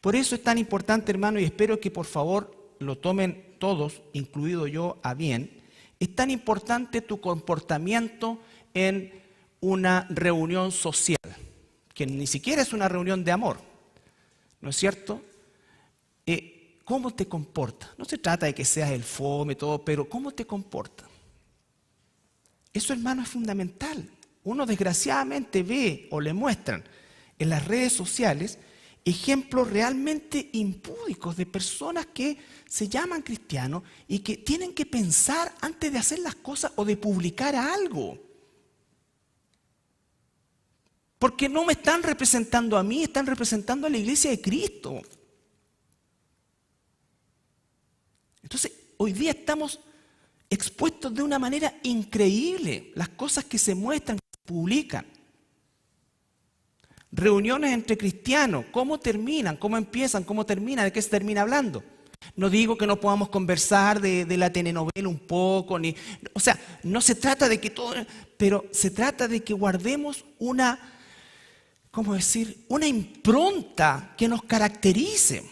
Por eso es tan importante, hermano, y espero que por favor lo tomen todos, incluido yo, a bien. Es tan importante tu comportamiento en una reunión social, que ni siquiera es una reunión de amor, ¿no es cierto? ¿Cómo te comportas? No se trata de que seas el fome, todo, pero ¿cómo te comportas? Eso, hermano, es fundamental. Uno desgraciadamente ve o le muestran en las redes sociales ejemplos realmente impúdicos de personas que se llaman cristianos y que tienen que pensar antes de hacer las cosas o de publicar algo. Porque no me están representando a mí, están representando a la iglesia de Cristo. Entonces, hoy día estamos expuestos de una manera increíble las cosas que se muestran, que se publican. Reuniones entre cristianos, ¿cómo terminan? ¿Cómo empiezan? ¿Cómo terminan? ¿De qué se termina hablando? No digo que no podamos conversar de la telenovela un poco, o sea, no se trata de que todo, pero se trata de que guardemos una, ¿cómo decir?, una impronta que nos caracterice.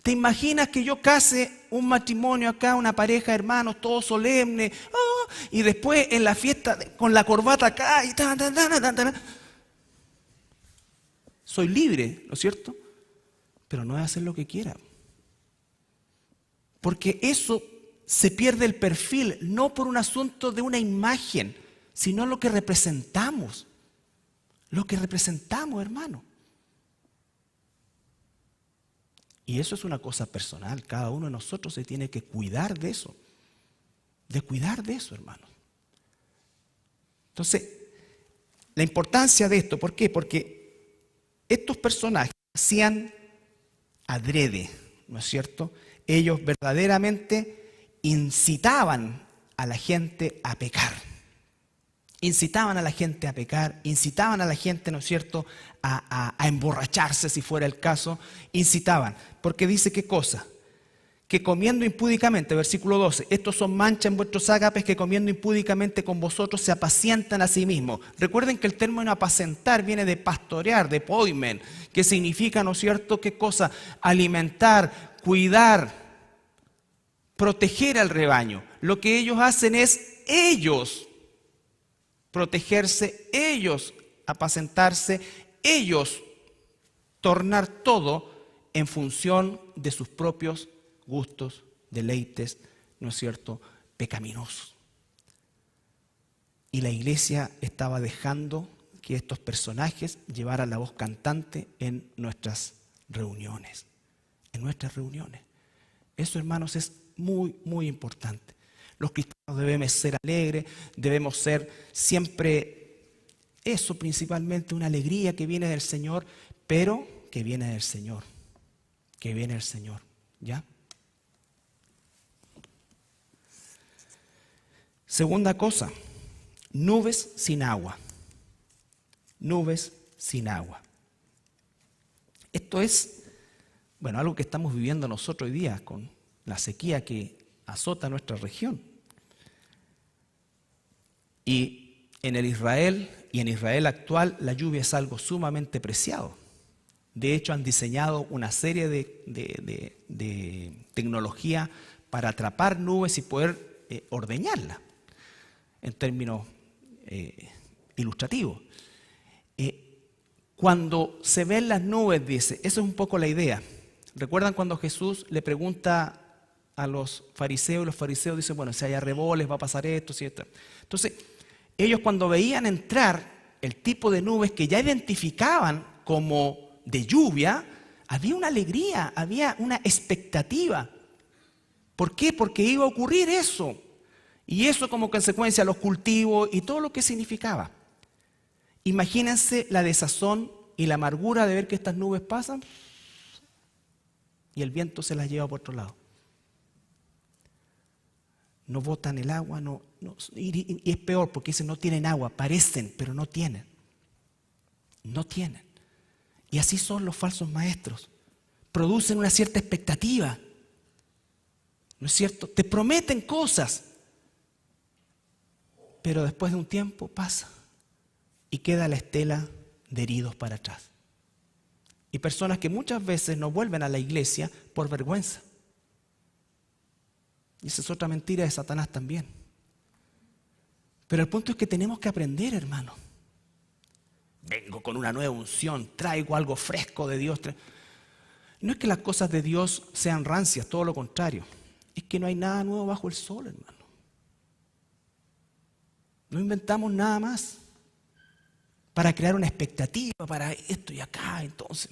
¿Te imaginas que yo case un matrimonio acá, una pareja de hermanos, todo solemne, y después en la fiesta con la corbata acá y soy libre, ¿no es cierto? Pero no es hacer lo que quiera. Porque eso se pierde el perfil, no por un asunto de una imagen, sino lo que representamos. Lo que representamos, hermano. Y eso es una cosa personal. Cada uno de nosotros se tiene que cuidar de eso. De cuidar de eso, hermano. Entonces, la importancia de esto, ¿por qué? Porque estos personajes hacían adrede, ¿no es cierto? Ellos verdaderamente incitaban a la gente a pecar. Incitaban a la gente a pecar, incitaban a la gente, ¿no es cierto?, a emborracharse si fuera el caso, incitaban, porque dice qué cosa, que comiendo impúdicamente, versículo 12, estos son manchas en vuestros ágapes que comiendo impúdicamente con vosotros se apacientan a sí mismos. Recuerden que el término apacentar viene de pastorear, de poimen, que significa, ¿no es cierto?, qué cosa, alimentar, cuidar, proteger al rebaño. Lo que ellos hacen es ellos protegerse, ellos apacentarse, ellos tornar todo en función de sus propios gustos, deleites, ¿no es cierto?, pecaminosos. Y la iglesia estaba dejando que estos personajes llevaran la voz cantante en nuestras reuniones. En nuestras reuniones. Eso, hermanos, es muy, muy importante. Los cristianos debemos ser alegres, debemos ser siempre eso, principalmente una alegría que viene del Señor, pero que viene del Señor, que viene del Señor, ¿ya? Segunda cosa, nubes sin agua. Nubes sin agua. Esto es, bueno, algo que estamos viviendo nosotros hoy día con la sequía que azota nuestra región. Y en Israel actual, la lluvia es algo sumamente preciado. De hecho, han diseñado una serie de tecnología para atrapar nubes y poder ordeñarlas, en términos ilustrativos. Cuando se ven las nubes, dice, eso es un poco la idea. ¿Recuerdan cuando Jesús le pregunta a los fariseos? Los fariseos dicen, bueno, si hay arreboles va a pasar esto, si esto. Entonces, ellos cuando veían entrar el tipo de nubes que ya identificaban como de lluvia, había una alegría, había una expectativa. ¿Por qué? Porque iba a ocurrir eso. Y eso como consecuencia los cultivos y todo lo que significaba. Imagínense la desazón y la amargura de ver que estas nubes pasan y el viento se las lleva por otro lado. No botan el agua, y es peor porque dicen no tienen agua, parecen, pero no tienen. No tienen. Y así son los falsos maestros. producen una cierta expectativa, ¿no es cierto? Te prometen cosas, pero después de un tiempo pasa y queda la estela de heridos para atrás. Y personas que muchas veces no vuelven a la iglesia por vergüenza. Y esa es otra mentira de Satanás también. Pero el punto es que tenemos que aprender, hermano. Vengo con una nueva unción, traigo algo fresco de Dios. No es que las cosas de Dios sean rancias, todo lo contrario. Es que no hay nada nuevo bajo el sol, hermano. No inventamos nada más para crear una expectativa para esto y acá, entonces.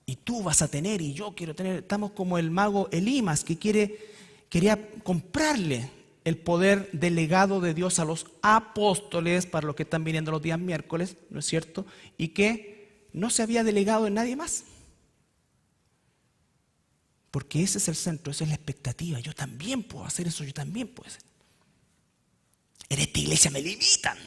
Y tú vas a tener y yo quiero tener. Estamos como el mago Elimas que quería comprarle el poder delegado de Dios a los apóstoles para los que están viniendo los días miércoles, ¿no es cierto? Y que no se había delegado en nadie más. Porque ese es el centro, esa es la expectativa. Yo también puedo hacer eso, yo también puedo hacer. En esta iglesia me limitan.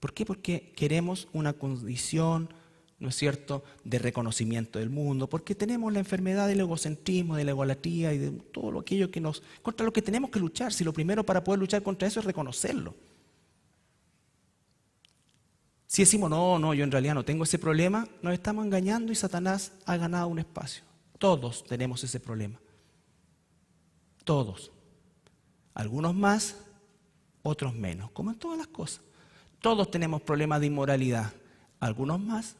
¿Por qué? Porque queremos una condición, ¿no es cierto?, de reconocimiento del mundo, porque tenemos la enfermedad del egocentrismo, de la egolatría y de todo aquello contra lo que tenemos que luchar. Si lo primero para poder luchar contra eso es reconocerlo. Si decimos, no, yo en realidad no tengo ese problema, nos estamos engañando y Satanás ha ganado un espacio. Todos tenemos ese problema. Todos. Algunos más, otros menos, como en todas las cosas. Todos tenemos problemas de inmoralidad, algunos más,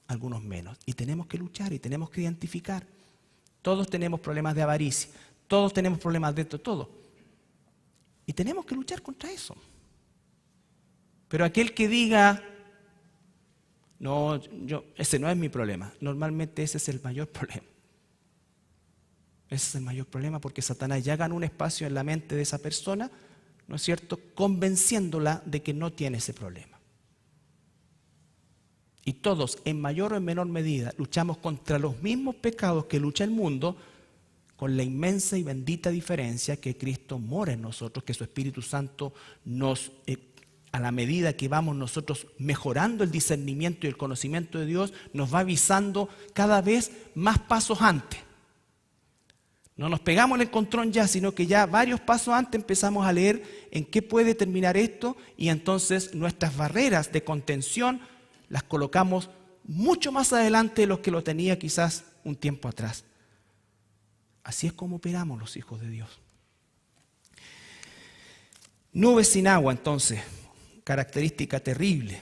algunos menos. Y tenemos que luchar y tenemos que identificar. Todos tenemos problemas de avaricia, todos tenemos problemas de esto, todo. Y tenemos que luchar contra eso. Pero aquel que diga, no, ese no es mi problema, normalmente ese es el mayor problema. Ese es el mayor problema porque Satanás ya ganó un espacio en la mente de esa persona, ¿no es cierto?, convenciéndola de que no tiene ese problema. Y todos, en mayor o en menor medida, luchamos contra los mismos pecados que lucha el mundo, con la inmensa y bendita diferencia que Cristo mora en nosotros, que su Espíritu Santo nos, a la medida que vamos nosotros mejorando el discernimiento y el conocimiento de Dios, nos va avisando cada vez más pasos antes. No nos pegamos el encontrón ya, sino que ya varios pasos antes empezamos a leer en qué puede terminar esto y entonces nuestras barreras de contención las colocamos mucho más adelante de los que lo tenía quizás un tiempo atrás. Así es como operamos los hijos de Dios. Nubes sin agua, entonces, característica terrible.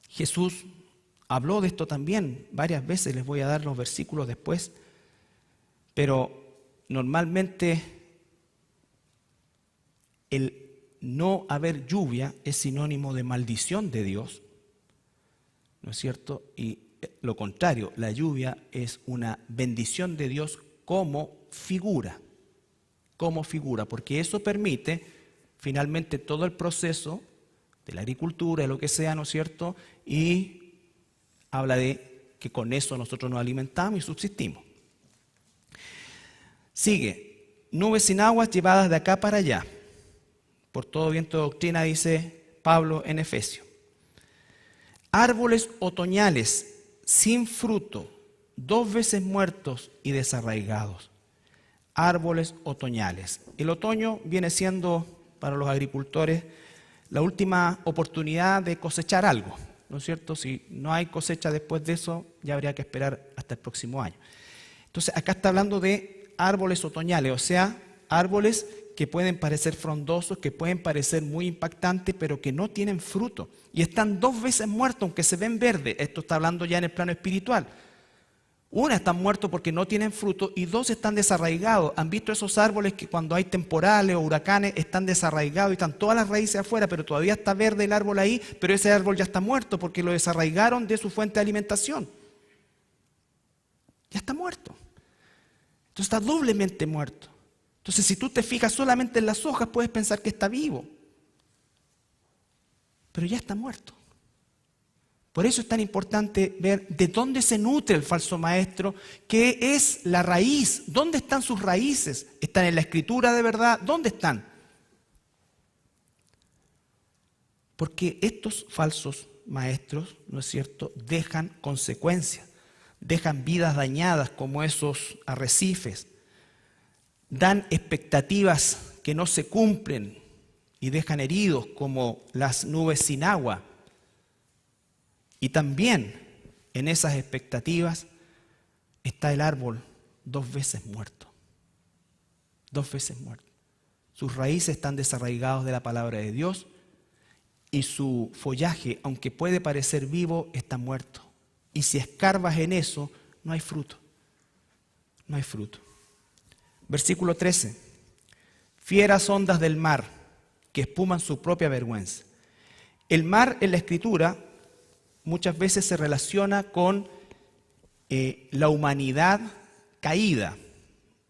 Jesús habló de esto también varias veces, les voy a dar los versículos después, pero normalmente el no haber lluvia es sinónimo de maldición de Dios, ¿no es cierto? Y lo contrario, la lluvia es una bendición de Dios como figura, porque eso permite finalmente todo el proceso de la agricultura, de lo que sea, ¿no es cierto? Y habla de que con eso nosotros nos alimentamos y subsistimos. Sigue, nubes sin aguas llevadas de acá para allá. Por todo viento de doctrina, dice Pablo en Efesios. Árboles otoñales sin fruto, 2 veces muertos y desarraigados. Árboles otoñales. El otoño viene siendo para los agricultores la última oportunidad de cosechar algo, ¿no es cierto? Si no hay cosecha después de eso, ya habría que esperar hasta el próximo año. Entonces, acá está hablando de árboles otoñales, o sea, árboles que pueden parecer frondosos, que pueden parecer muy impactantes, pero que no tienen fruto. Y están 2 veces muertos, aunque se ven verdes. Esto está hablando ya en el plano espiritual. Una, están muertos porque no tienen fruto, y 2, están desarraigados. ¿Han visto esos árboles que cuando hay temporales o huracanes están desarraigados y están todas las raíces afuera, pero todavía está verde el árbol ahí, pero ese árbol ya está muerto porque lo desarraigaron de su fuente de alimentación? Ya está muerto. Entonces está doblemente muerto. Entonces, si tú te fijas solamente en las hojas, puedes pensar que está vivo, pero ya está muerto. Por eso es tan importante ver de dónde se nutre el falso maestro, qué es la raíz, dónde están sus raíces. ¿Están en la Escritura de verdad? ¿Dónde están? Porque estos falsos maestros, ¿no es cierto?, dejan consecuencias, dejan vidas dañadas como esos arrecifes, dan expectativas que no se cumplen y dejan heridos como las nubes sin agua. Y también en esas expectativas está el árbol 2 veces muerto. 2 veces muerto. Sus raíces están desarraigadas de la palabra de Dios y su follaje, aunque puede parecer vivo, está muerto. Y si escarbas en eso, no hay fruto. No hay fruto. Versículo 13. Fieras ondas del mar que espuman su propia vergüenza. El mar en la Escritura muchas veces se relaciona con la humanidad caída,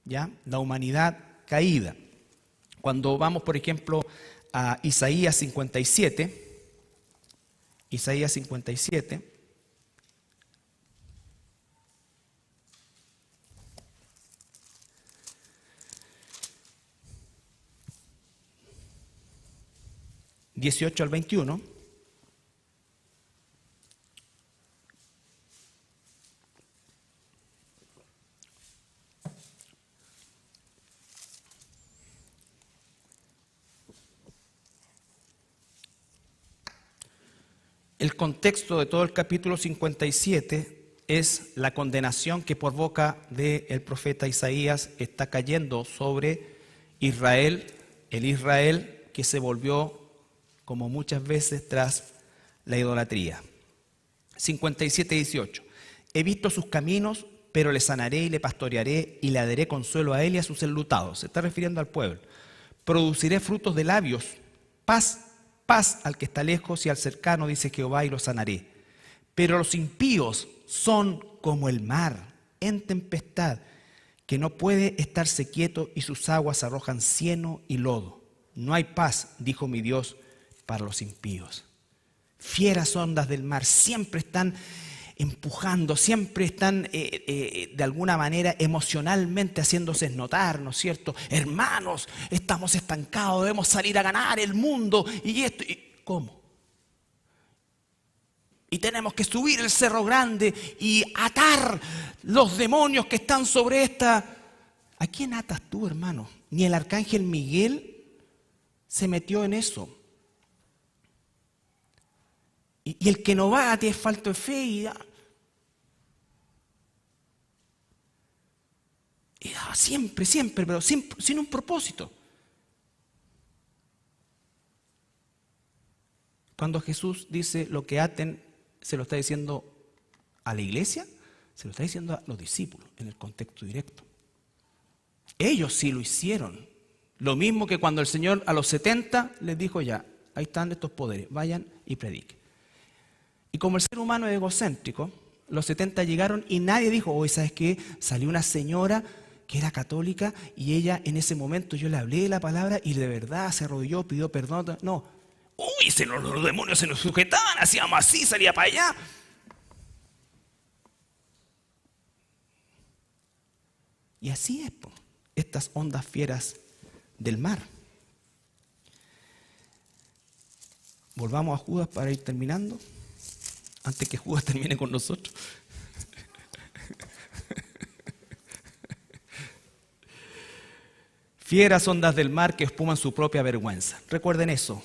¿ya? La humanidad caída. Cuando vamos, por ejemplo, a Isaías 57, Isaías 57, (18 al 21), el contexto de todo el capítulo 57 es la condenación que por boca del profeta Isaías está cayendo sobre Israel, el Israel que se volvió, como muchas veces, tras la idolatría. 57:18. He visto sus caminos, pero le sanaré y le pastorearé y le daré consuelo a él y a sus enlutados. Se está refiriendo al pueblo. Produciré frutos de labios, paz al que está lejos y al cercano, dice Jehová, y lo sanaré. Pero los impíos son como el mar en tempestad, que no puede estarse quieto y sus aguas arrojan cieno y lodo. No hay paz, dijo mi Dios, para los impíos. Fieras ondas del mar siempre están empujando, siempre están de alguna manera emocionalmente haciéndose notar, ¿no es cierto? Hermanos, estamos estancados, debemos salir a ganar el mundo y esto. ¿Cómo? Y tenemos que subir el cerro grande y atar los demonios que están sobre esta. ¿A quién atas tú, hermano? Ni el arcángel Miguel se metió en eso. Y el que no va tiene falta de fe y siempre, pero sin un propósito. Cuando Jesús dice lo que aten, ¿se lo está diciendo a la iglesia? Se lo está diciendo a los discípulos en el contexto directo. Ellos sí lo hicieron. Lo mismo que cuando el Señor a los 70 les dijo ya, ahí están estos poderes, vayan y prediquen. Y como el ser humano es egocéntrico, los 70 llegaron y nadie dijo, oye, ¿sabes qué? Salió una señora que era católica y ella en ese momento yo le hablé de la palabra y de verdad se arrodilló, pidió perdón. No, uy, los demonios se nos sujetaban, hacíamos así, salía para allá. Y así es, estas ondas fieras del mar. Volvamos a Judas para ir terminando, antes que Judas termine con nosotros. Fieras ondas del mar que espuman su propia vergüenza. Recuerden eso,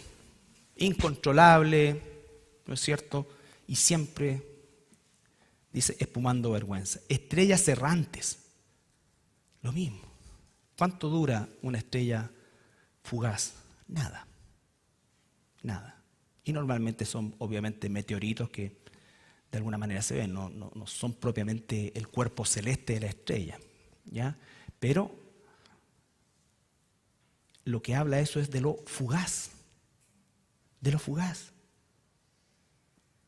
incontrolable, ¿no es cierto? Y siempre, dice, espumando vergüenza. Estrellas errantes, lo mismo. ¿Cuánto dura una estrella fugaz? Nada. Y normalmente son obviamente meteoritos que de alguna manera se ven, no son propiamente el cuerpo celeste de la estrella, ¿ya? Pero lo que habla eso es de lo fugaz,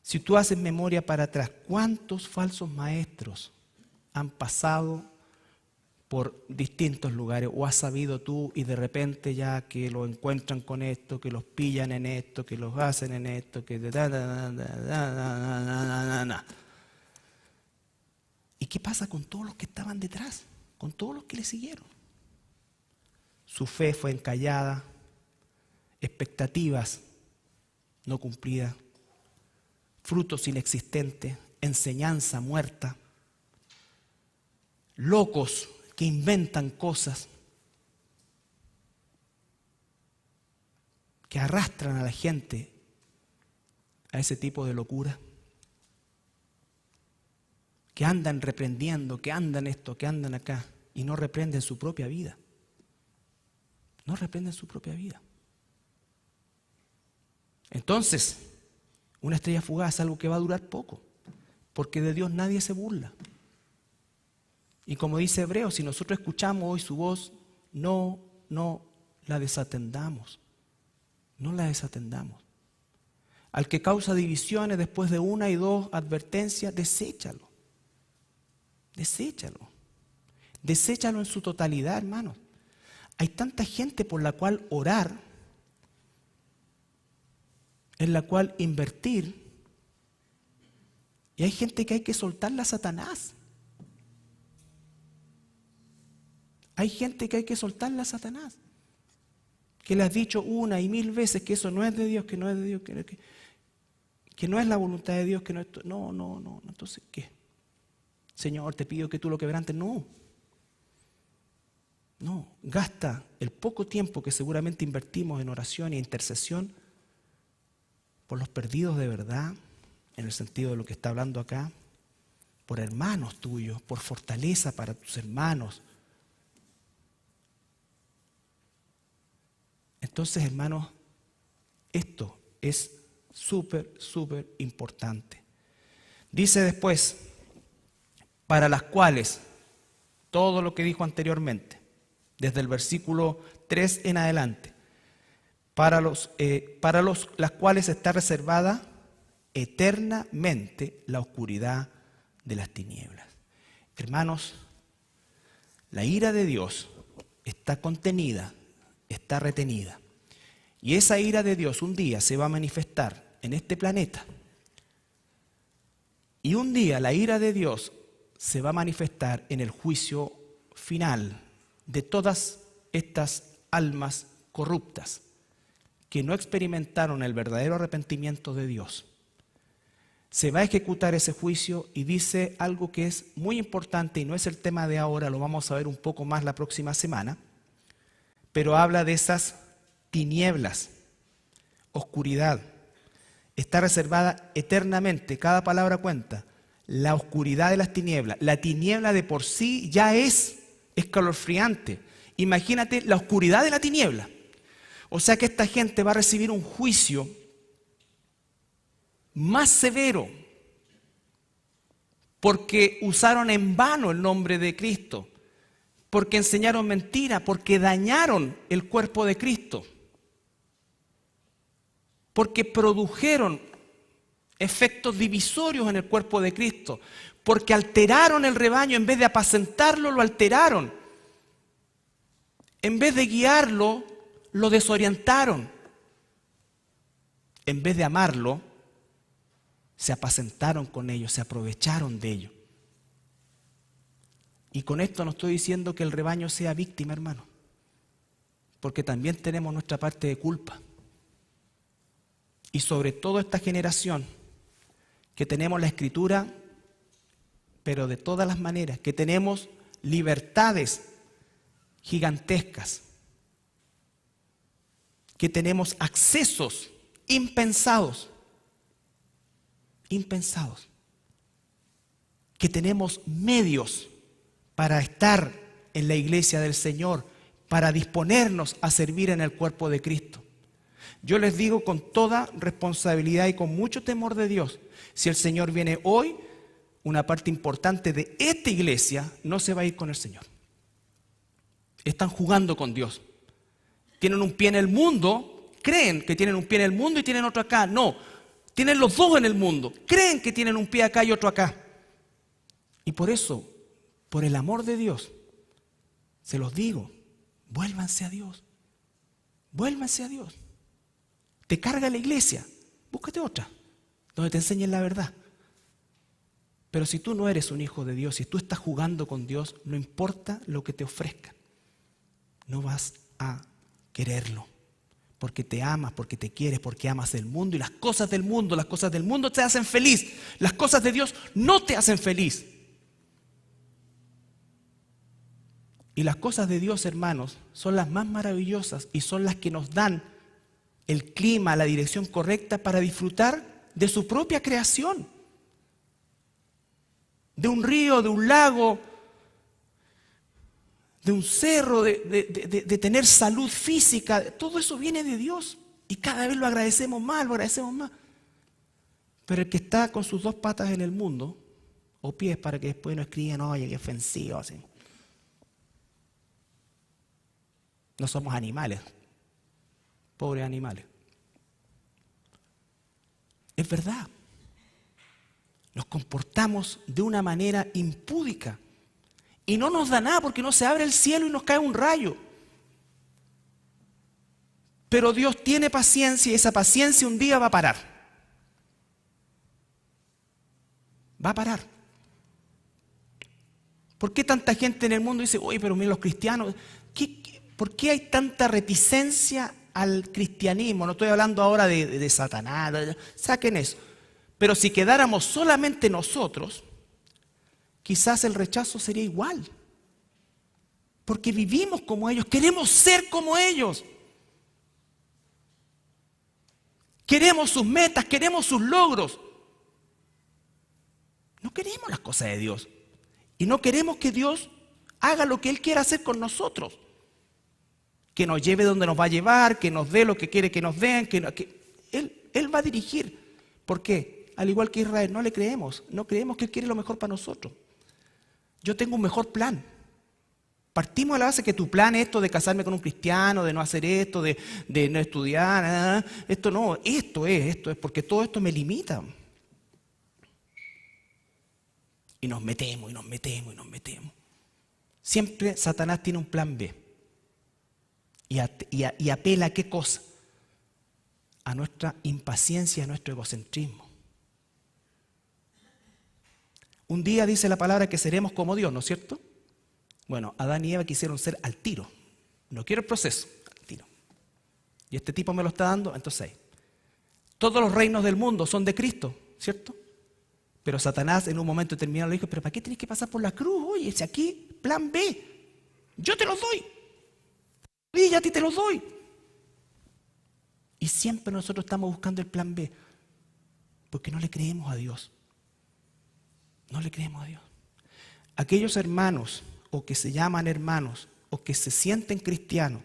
Si tú haces memoria para atrás, ¿cuántos falsos maestros han pasado por distintos lugares o has sabido tú y de repente ya que lo encuentran con esto, que los pillan en esto, que los hacen en esto, que ¿Y qué pasa con todos los que estaban detrás? Con todos los que le siguieron. Su fe fue encallada, expectativas no cumplida, frutos inexistentes, enseñanza muerta, locos que inventan cosas, que arrastran a la gente a ese tipo de locura, que andan reprendiendo, que andan esto, que andan acá, y no reprenden su propia vida. No reprenden su propia vida. Entonces, una estrella fugaz es algo que va a durar poco, porque de Dios nadie se burla. Y como dice Hebreos, si nosotros escuchamos hoy su voz, no la desatendamos. No la desatendamos. Al que causa divisiones después de 1 y 2 advertencias, deséchalo. Deséchalo. Deséchalo en su totalidad, hermanos. Hay tanta gente por la cual orar, en la cual invertir, y hay gente que hay que soltarla a Satanás. Hay gente que hay que soltarla a Satanás, que le has dicho 1 y 1000 veces que eso no es de Dios, que no es de Dios, que no es la voluntad de Dios, que no es... No. Entonces, ¿qué? Señor, te pido que tú lo quebrantes. No, gasta el poco tiempo que seguramente invertimos en oración e intercesión por los perdidos de verdad, en el sentido de lo que está hablando acá, por hermanos tuyos, por fortaleza para tus hermanos. Entonces, hermanos, esto es súper importante. Dice después, para las cuales, todo lo que dijo anteriormente, desde el versículo 3 en adelante, las cuales está reservada eternamente la oscuridad de las tinieblas. Hermanos, la ira de Dios está contenida, está retenida. Y esa ira de Dios un día se va a manifestar en este planeta. Y un día la ira de Dios se va a manifestar en el juicio final de todas estas almas corruptas que no experimentaron el verdadero arrepentimiento de Dios. Se va a ejecutar ese juicio y dice algo que es muy importante y no es el tema de ahora, lo vamos a ver un poco más la próxima semana, pero habla de esas tinieblas, oscuridad. Está reservada eternamente, cada palabra cuenta, la oscuridad de las tinieblas. La tiniebla de por sí ya es escalofriante. Imagínate la oscuridad de la tiniebla. O sea que esta gente va a recibir un juicio más severo porque usaron en vano el nombre de Cristo, porque enseñaron mentira, porque dañaron el cuerpo de Cristo, porque produjeron efectos divisorios en el cuerpo de Cristo, porque alteraron el rebaño, en vez de apacentarlo, lo alteraron. En vez de guiarlo, lo desorientaron. En vez de amarlo, se apacentaron con ellos, se aprovecharon de ellos. Y con esto no estoy diciendo que el rebaño sea víctima, hermano, porque también tenemos nuestra parte de culpa. Y sobre todo esta generación, que tenemos la Escritura, pero de todas las maneras, que tenemos libertades gigantescas, que tenemos accesos impensados, que tenemos medios para estar en la iglesia del Señor, para disponernos a servir en el cuerpo de Cristo. Yo les digo con toda responsabilidad y con mucho temor de Dios, si el Señor viene hoy, una parte importante de esta iglesia no se va a ir con el Señor. Están jugando con Dios. Tienen un pie en el mundo, creen que tienen un pie en el mundo y tienen otro acá. No, tienen los dos en el mundo. Creen que tienen un pie acá y otro acá. Y por eso, por el amor de Dios, se los digo, vuélvanse a Dios. Vuélvanse a Dios. Te carga la iglesia, búscate otra, donde te enseñen la verdad. Pero si tú no eres un hijo de Dios, si tú estás jugando con Dios, no importa lo que te ofrezcan, no vas a quererlo. porque te amas, porque te quieres, porque amas el mundo y las cosas del mundo te hacen feliz. Las cosas de Dios no te hacen feliz. Y las cosas de Dios, hermanos, son las más maravillosas y son las que nos dan el clima, la dirección correcta para disfrutar de su propia creación. De un río, de un lago, de un cerro, de tener salud física. Todo eso viene de Dios. Y cada vez lo agradecemos más, lo agradecemos más. Pero el que está con sus dos patas en el mundo, o pies para que después no escriban, oye, qué ofensivo, así. No somos animales, pobres animales. Es verdad. Nos comportamos de una manera impúdica. Y no nos da nada porque no se abre el cielo y nos cae un rayo. Pero Dios tiene paciencia y esa paciencia un día va a parar. Va a parar. ¿Por qué tanta gente en el mundo dice, oye, pero miren los cristianos? ¿Por qué hay tanta reticencia al cristianismo? No estoy hablando ahora de Satanás, saquen eso. Pero si quedáramos solamente nosotros, quizás el rechazo sería igual. Porque vivimos como ellos, queremos ser como ellos. Queremos sus metas, queremos sus logros. No queremos las cosas de Dios. Y no queremos que Dios haga lo que Él quiera hacer con nosotros. Que nos lleve donde nos va a llevar, que nos dé lo que quiere que nos den, Él va a dirigir. ¿Por qué? Al igual que Israel, no le creemos. No creemos que Él quiere lo mejor para nosotros. Yo tengo un mejor plan. Partimos de la base que tu plan es esto de casarme con un cristiano, de no hacer esto, de no estudiar. Esto no, esto es porque todo esto me limita. Y nos metemos, y nos metemos, y nos metemos. Siempre Satanás tiene un plan B. Y apela a qué cosa? A nuestra impaciencia, a nuestro egocentrismo. Un día dice la palabra que seremos como Dios, ¿no es cierto? Bueno, Adán y Eva quisieron ser al tiro. No quiero el proceso, al tiro. Y este tipo me lo está dando, entonces todos los reinos del mundo son de Cristo, ¿cierto? Pero Satanás en un momento determinado le dijo, pero ¿para qué tienes que pasar por la cruz? Oye, si aquí, plan B, yo te los doy. Y ya a ti te los doy. Y siempre nosotros estamos buscando el plan B, porque no le creemos a Dios. No le creemos a Dios. Aquellos hermanos, o que se llaman hermanos, o que se sienten cristianos,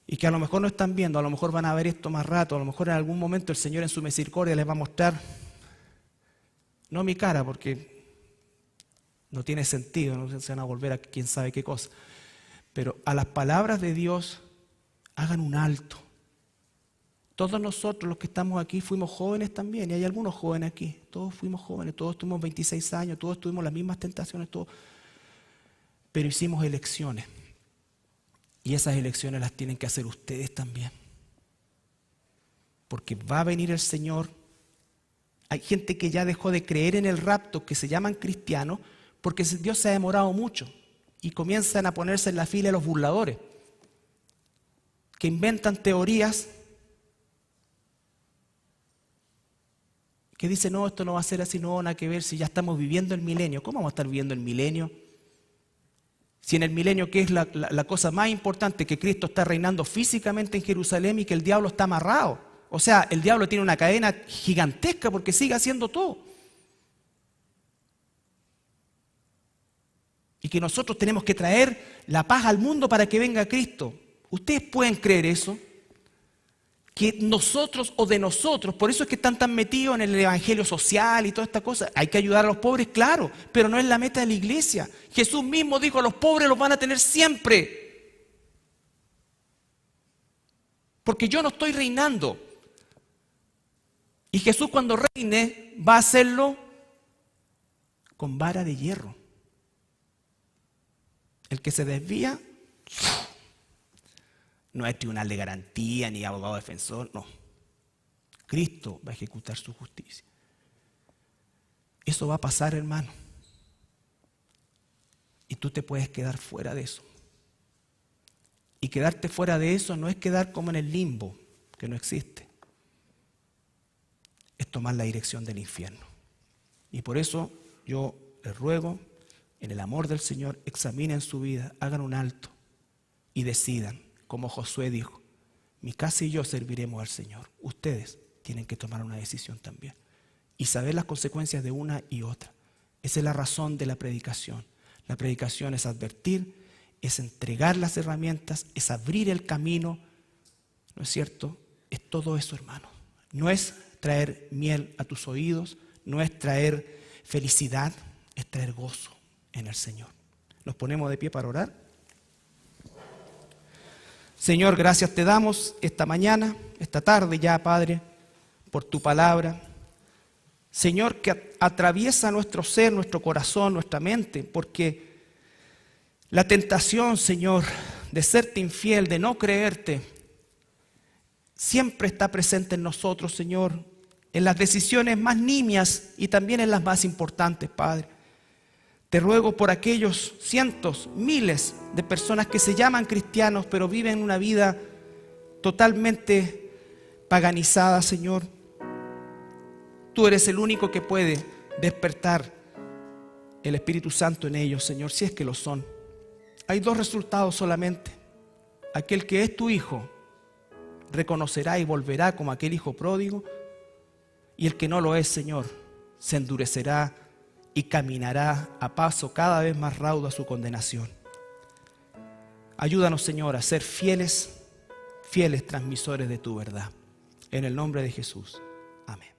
y que a lo mejor no están viendo, a lo mejor van a ver esto más rato, a lo mejor en algún momento el Señor en su misericordia les va a mostrar, no mi cara, porque no tiene sentido, no se van a volver a quién sabe qué cosa, pero a las palabras de Dios hagan un alto. Todos nosotros los que estamos aquí fuimos jóvenes también, y hay algunos jóvenes aquí, todos fuimos jóvenes, todos tuvimos 26 años, todos tuvimos las mismas tentaciones, todos, pero hicimos elecciones. Y esas elecciones las tienen que hacer ustedes también. Porque va a venir el Señor. Hay gente que ya dejó de creer en el rapto, que se llaman cristianos, porque Dios se ha demorado mucho. Y comienzan a ponerse en la fila de los burladores, que inventan teorías que dicen, no, esto no va a ser así, no, nada que ver, si ya estamos viviendo el milenio. ¿Cómo vamos a estar viviendo el milenio? Si en el milenio, que es la cosa más importante, que Cristo está reinando físicamente en Jerusalén y que el diablo está amarrado. O sea, el diablo tiene una cadena gigantesca porque sigue haciendo todo. Y que nosotros tenemos que traer la paz al mundo para que venga Cristo. ¿Ustedes pueden creer eso? Que nosotros o de nosotros, por eso es que están tan metidos en el evangelio social y toda esta cosa. Hay que ayudar a los pobres, claro, pero no es la meta de la iglesia. Jesús mismo dijo, los pobres los van a tener siempre. Porque yo no estoy reinando. Y Jesús cuando reine va a hacerlo con vara de hierro. El que se desvía no hay tribunal de garantía ni abogado defensor, no. Cristo va a ejecutar su justicia. Eso va a pasar, hermano. Y tú te puedes quedar fuera de eso. Y quedarte fuera de eso no es quedar como en el limbo, que no existe. Es tomar la dirección del infierno. Y por eso yo les ruego, en el amor del Señor, examinen su vida, hagan un alto y decidan, como Josué dijo, mi casa y yo serviremos al Señor. Ustedes tienen que tomar una decisión también y saber las consecuencias de una y otra. Esa es la razón de la predicación. La predicación es advertir, es entregar las herramientas, es abrir el camino, ¿no es cierto? Es todo eso, hermano. No es traer miel a tus oídos, no es traer felicidad, es traer gozo en el Señor. Nos ponemos de pie para orar. Señor, gracias te damos esta mañana, esta tarde ya, Padre, por tu palabra. Señor, que atraviesa nuestro ser, nuestro corazón, nuestra mente, porque la tentación, Señor, de serte infiel, de no creerte, siempre está presente en nosotros, Señor, en las decisiones más nimias y también en las más importantes, Padre. Te ruego por aquellos cientos, miles de personas que se llaman cristianos, pero viven una vida totalmente paganizada, Señor. Tú eres el único que puede despertar el Espíritu Santo en ellos, Señor, si es que lo son. Hay dos resultados solamente. Aquel que es tu hijo reconocerá y volverá como aquel hijo pródigo, y el que no lo es, Señor, se endurecerá y caminará a paso cada vez más raudo a su condenación. Ayúdanos, Señor, a ser fieles transmisores de tu verdad. En el nombre de Jesús. Amén.